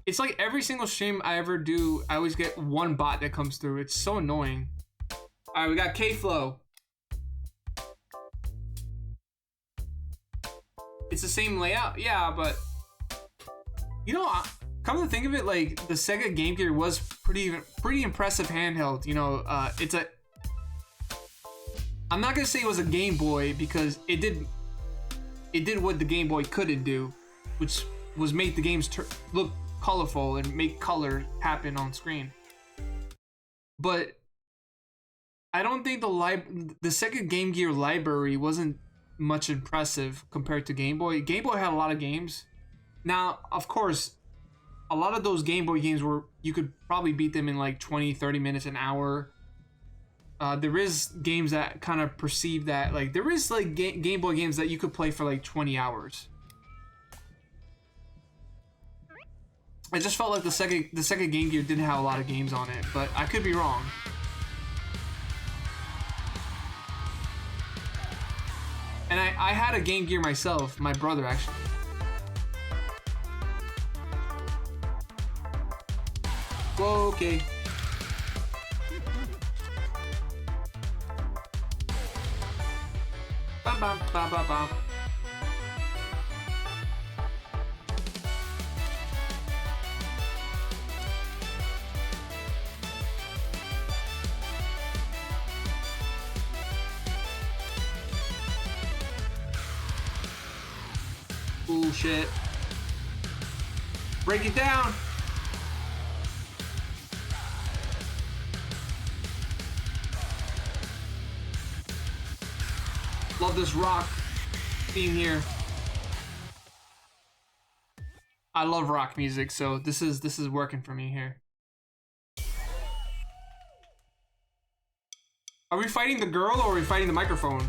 It's like every single stream I ever do, I always get one bot that comes through. It's so annoying. All right, we got K-Flow. It's the same layout, yeah, but you know, come to think of it, like the Sega Game Gear was pretty impressive handheld. You know, I'm not gonna say it was a Game Boy because it did what the Game Boy couldn't do, which was make the games look colorful and make color happen on screen. But I don't think the Sega Game Gear library wasn't much impressive compared to Game Boy. Game Boy had a lot of games. Now, of course, a lot of those Game Boy games you could probably beat them in like 20-30 minutes, an hour. There is games that kind of perceive that, like there is like Game Boy games that you could play for like 20 hours. I just felt like the Sega Game Gear didn't have a lot of games on it, but I could be wrong. And I had a Game Gear myself, my brother actually. Whoa, okay. Ba ba ba ba ba. Ooh, shit. Break it down. Love this rock theme here. I love rock music, so this is working for me here. Are we fighting the girl or are we fighting the microphone?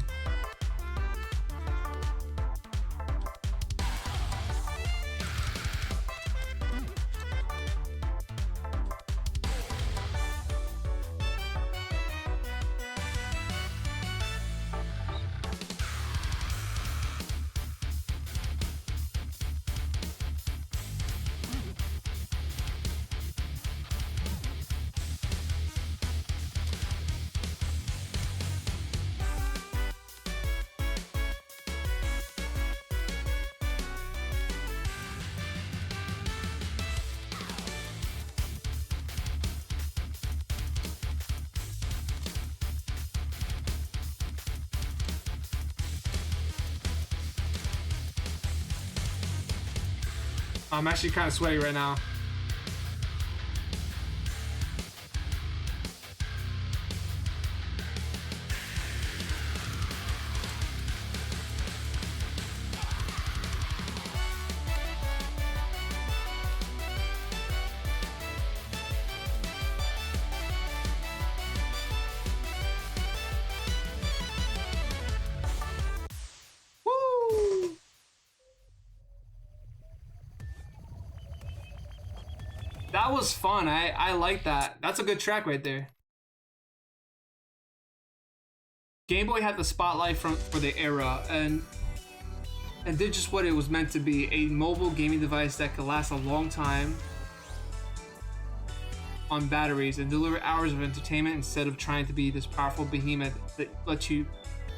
I'm actually kind of sweaty right now. That was fun. I like that. That's a good track right there. Game Boy had the spotlight for the era and did just what it was meant to be, a mobile gaming device that could last a long time on batteries and deliver hours of entertainment instead of trying to be this powerful behemoth that lets you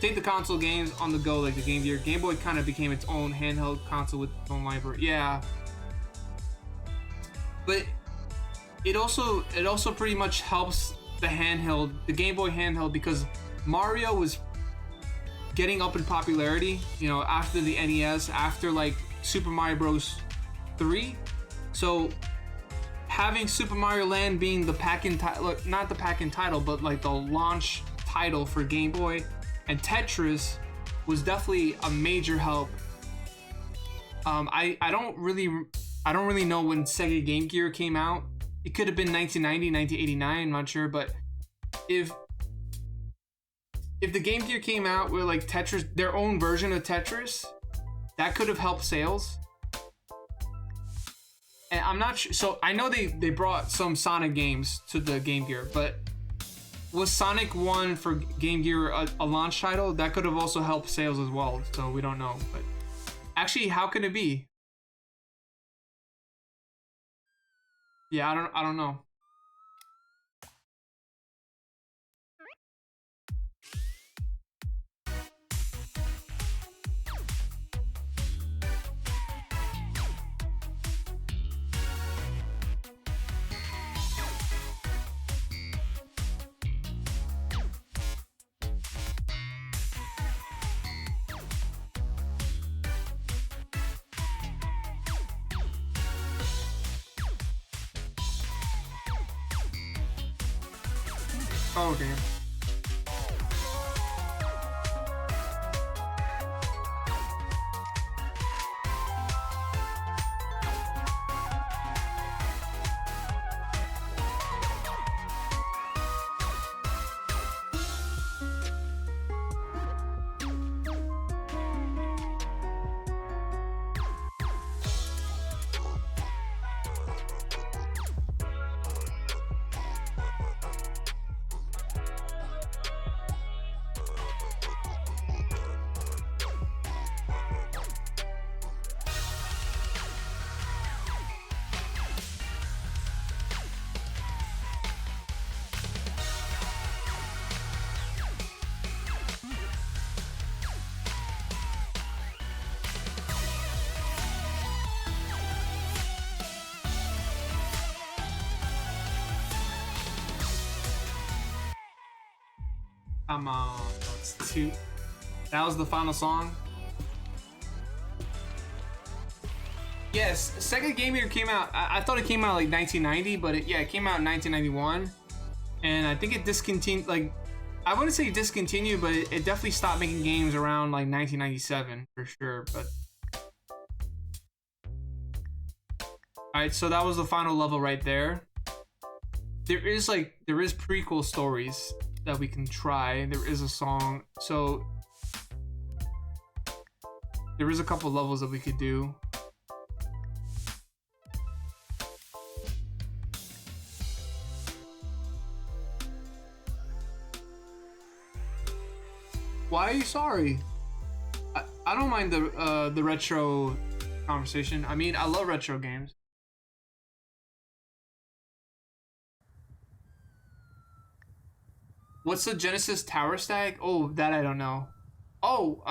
take the console games on the go like the Game Gear. Game Boy kind of became its own handheld console with its own library. Yeah. But it also pretty much helps the handheld, the Game Boy handheld, because Mario was getting up in popularity, you know, after the NES, after like Super Mario Bros. 3. So having Super Mario Land being the pack-in title, not the pack-in title, but like the launch title for Game Boy, and Tetris was definitely a major help. I don't really know when Sega Game Gear came out. It could have been 1990, 1989, I'm not sure, but if the Game Gear came out with like Tetris, their own version of Tetris, that could have helped sales. And I'm not sure. So I know they brought some Sonic games to the Game Gear, but was Sonic 1 for Game Gear a launch title? That could have also helped sales as well. So we don't know. But actually, how can it be? Yeah, I don't know. Oh, okay. Come on, that's two. That was the final song. Yes, Sega Game Gear came out. I thought it came out like 1990, but it came out in 1991, and I think it discontinued. Like, I wouldn't say discontinued, but it definitely stopped making games around like 1997 for sure. But all right, so that was the final level right there. There is prequel stories that we can try. There is a song, so there is a couple levels that we could do. Why are you sorry? I don't mind the retro conversation. I mean, I love retro games. What's the Genesis Tower Stack? Oh, that I don't know. Oh,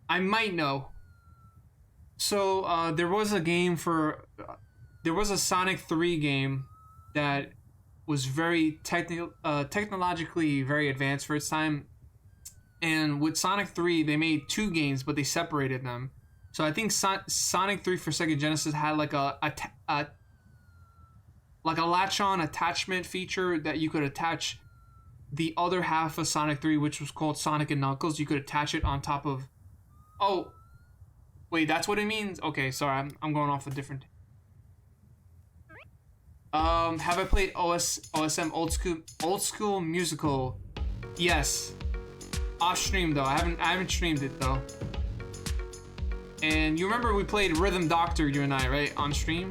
I might know. So there was a game there was a Sonic 3 game that was very technologically very advanced for its time. And with Sonic 3, they made two games, but they separated them. So I think Sonic 3 for Sega Genesis had like a latch-on attachment feature that you could attach the other half of Sonic 3, which was called Sonic and Knuckles. You could attach it on top of... Oh, wait, that's what it means? Okay, sorry, I'm going off a different... Have I played OSM Old School Musical? Yes. Off stream though. I haven't streamed it though. And you remember we played Rhythm Doctor, you and I, right? On stream?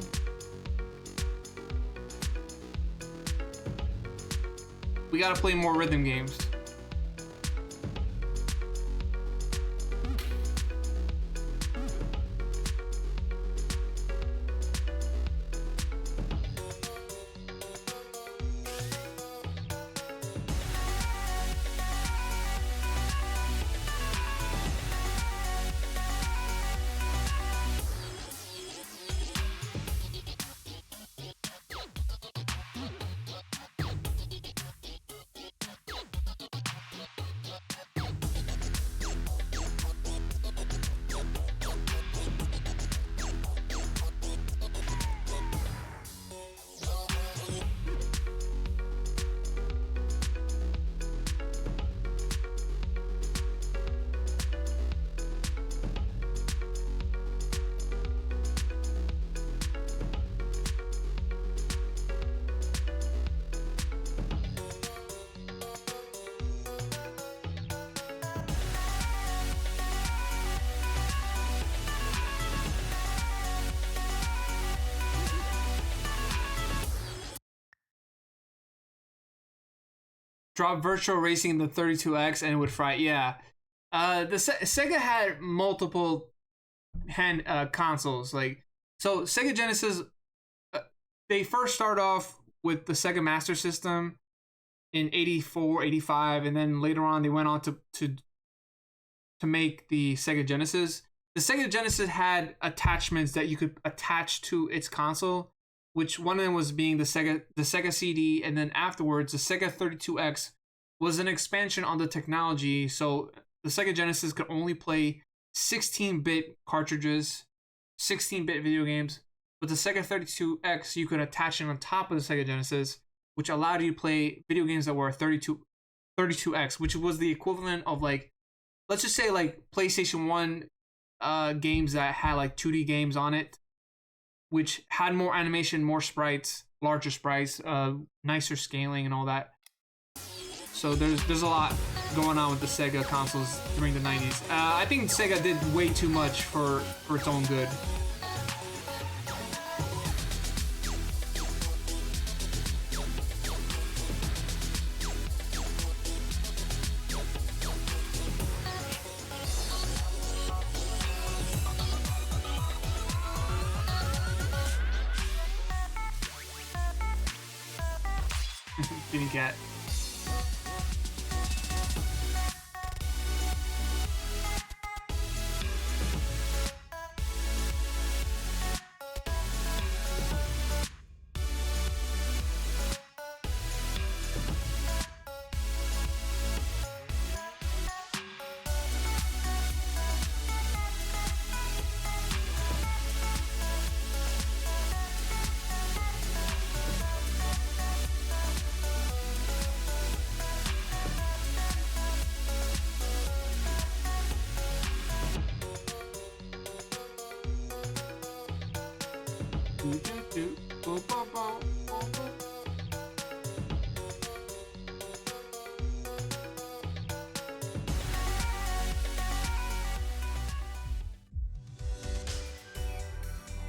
We gotta play more rhythm games. Drop Virtual Racing in the 32X and it would fry. Yeah. Sega had multiple hand consoles. Like, so Sega Genesis, they first start off with the Sega Master System in 84, 85, and then later on they went on to make the Sega Genesis. The Sega Genesis had attachments that you could attach to its console, which one of them was being the Sega CD, and then afterwards the Sega 32X was an expansion on the technology. So the Sega Genesis could only play 16-bit cartridges, 16-bit video games. With the Sega 32X, you could attach it on top of the Sega Genesis, which allowed you to play video games that were 32X, which was the equivalent of, like, let's just say like PlayStation 1 games that had like 2D games on it, which had more animation, more sprites, larger sprites, nicer scaling and all that. So there's a lot going on with the Sega consoles during the 90s. I think Sega did way too much for its own good. Kitty cat.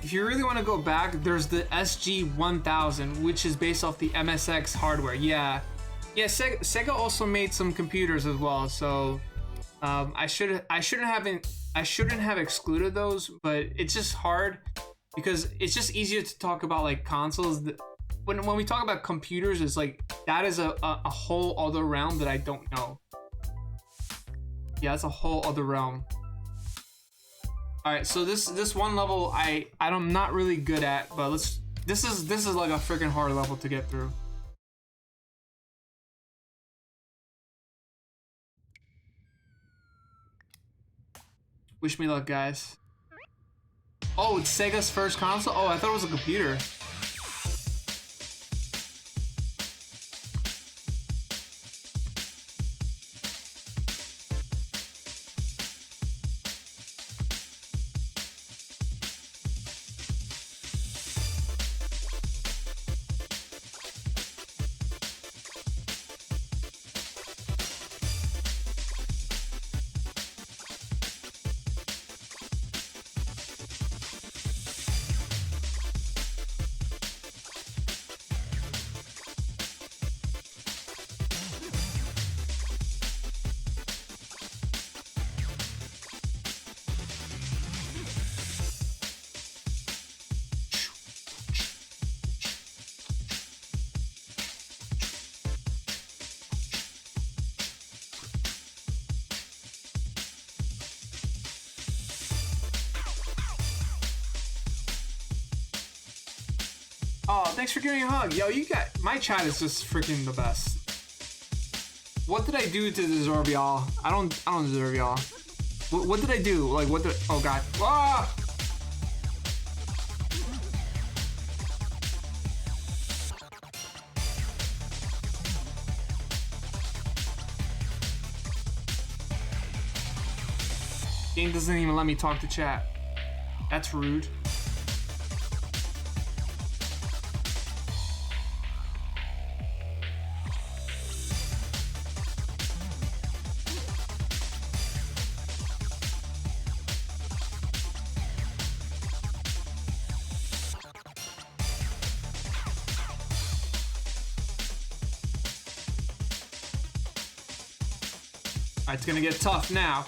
If you really want to go back, there's the SG-1000, which is based off the MSX hardware. Yeah, Sega also made some computers as well. So I shouldn't have excluded those, but it's just hard because it's just easier to talk about like consoles. When we talk about computers, it's like that is a whole other realm that I don't know. Yeah, it's a whole other realm. All right, so this one level I'm not really good at, but this is like a freaking hard level to get through. Wish me luck, guys. Oh, it's Sega's first console? Oh, I thought it was a computer. Oh, thanks for giving me a hug. Yo, you got my chat is just freaking the best. What did I do to deserve y'all? I don't deserve y'all. What did I do? Like what did? Oh god. Ah! Game doesn't even let me talk to chat. That's rude. It's gonna get tough now.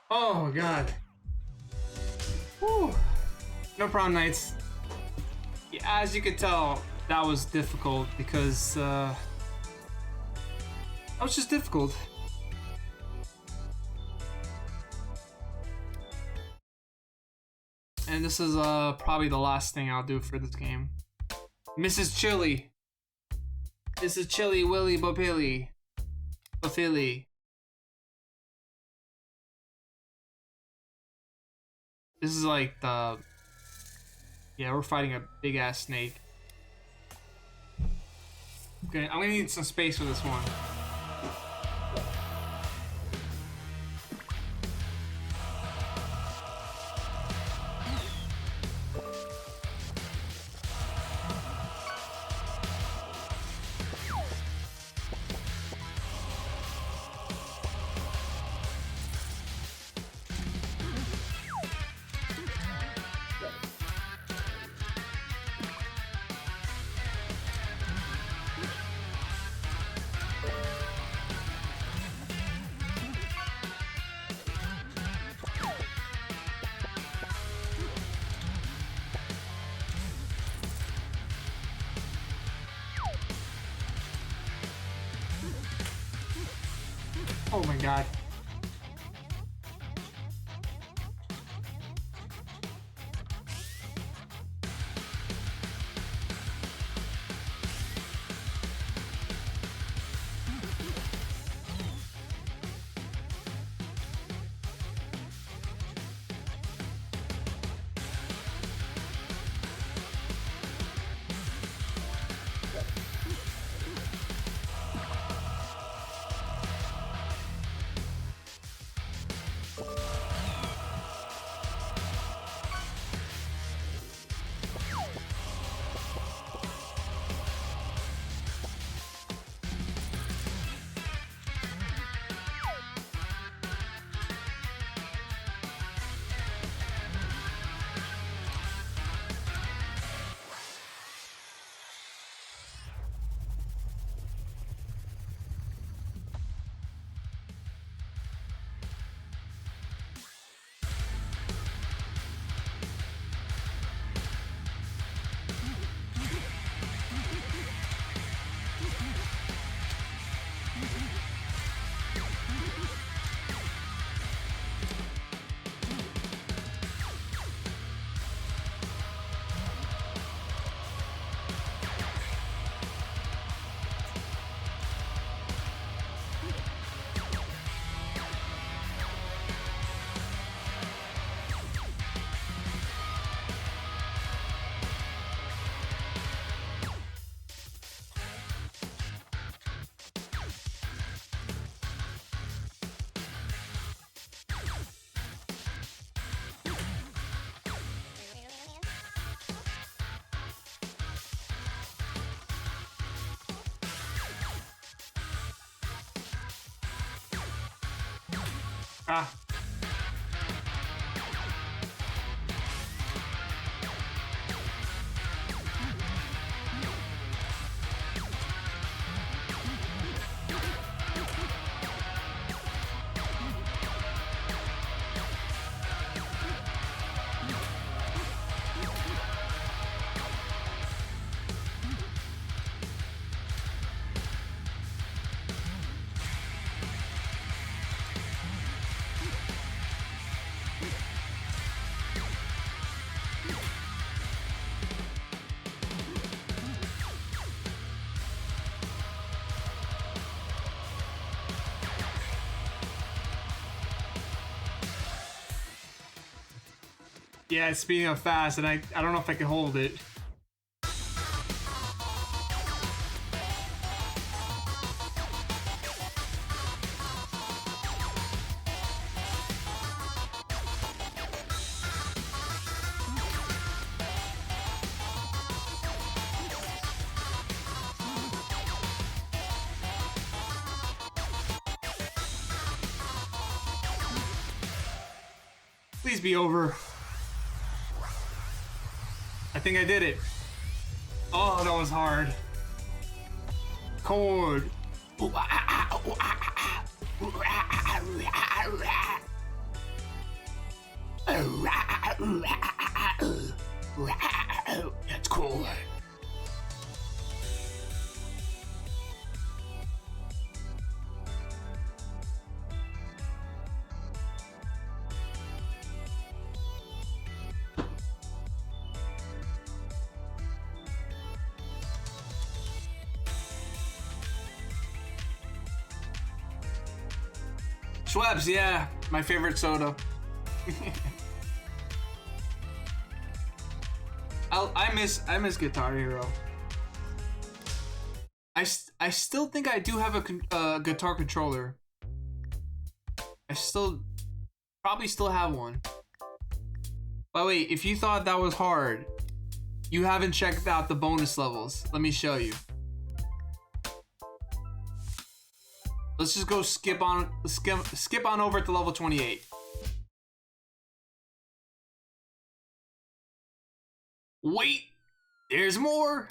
Oh god. Whew. No problem, Knights. Yeah, as you could tell, that was difficult because that was just difficult. And this is probably the last thing I'll do for this game. Mrs. Chili. Mrs. Chili Willy Bopili. Bopili. This is like the... Yeah, we're fighting a big ass snake. Okay, I'm gonna need some space for this one. Oh my god. Ah. Yeah, it's speeding up fast, and I don't know if I can hold it. Please be over. I think I did it. Oh, that was hard. Chord. That's cool. Schweppes, yeah, my favorite soda. I miss Guitar Hero. I still think I do have a guitar controller. I probably still have one. By the way, if you thought that was hard, you haven't checked out the bonus levels. Let me show you. Let's just go skip on over to level 28. Wait, there's more.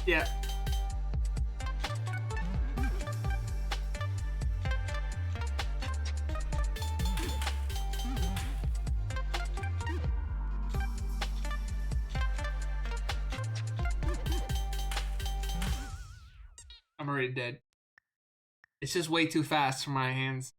Yeah. I'm already dead. It's just way too fast for my hands.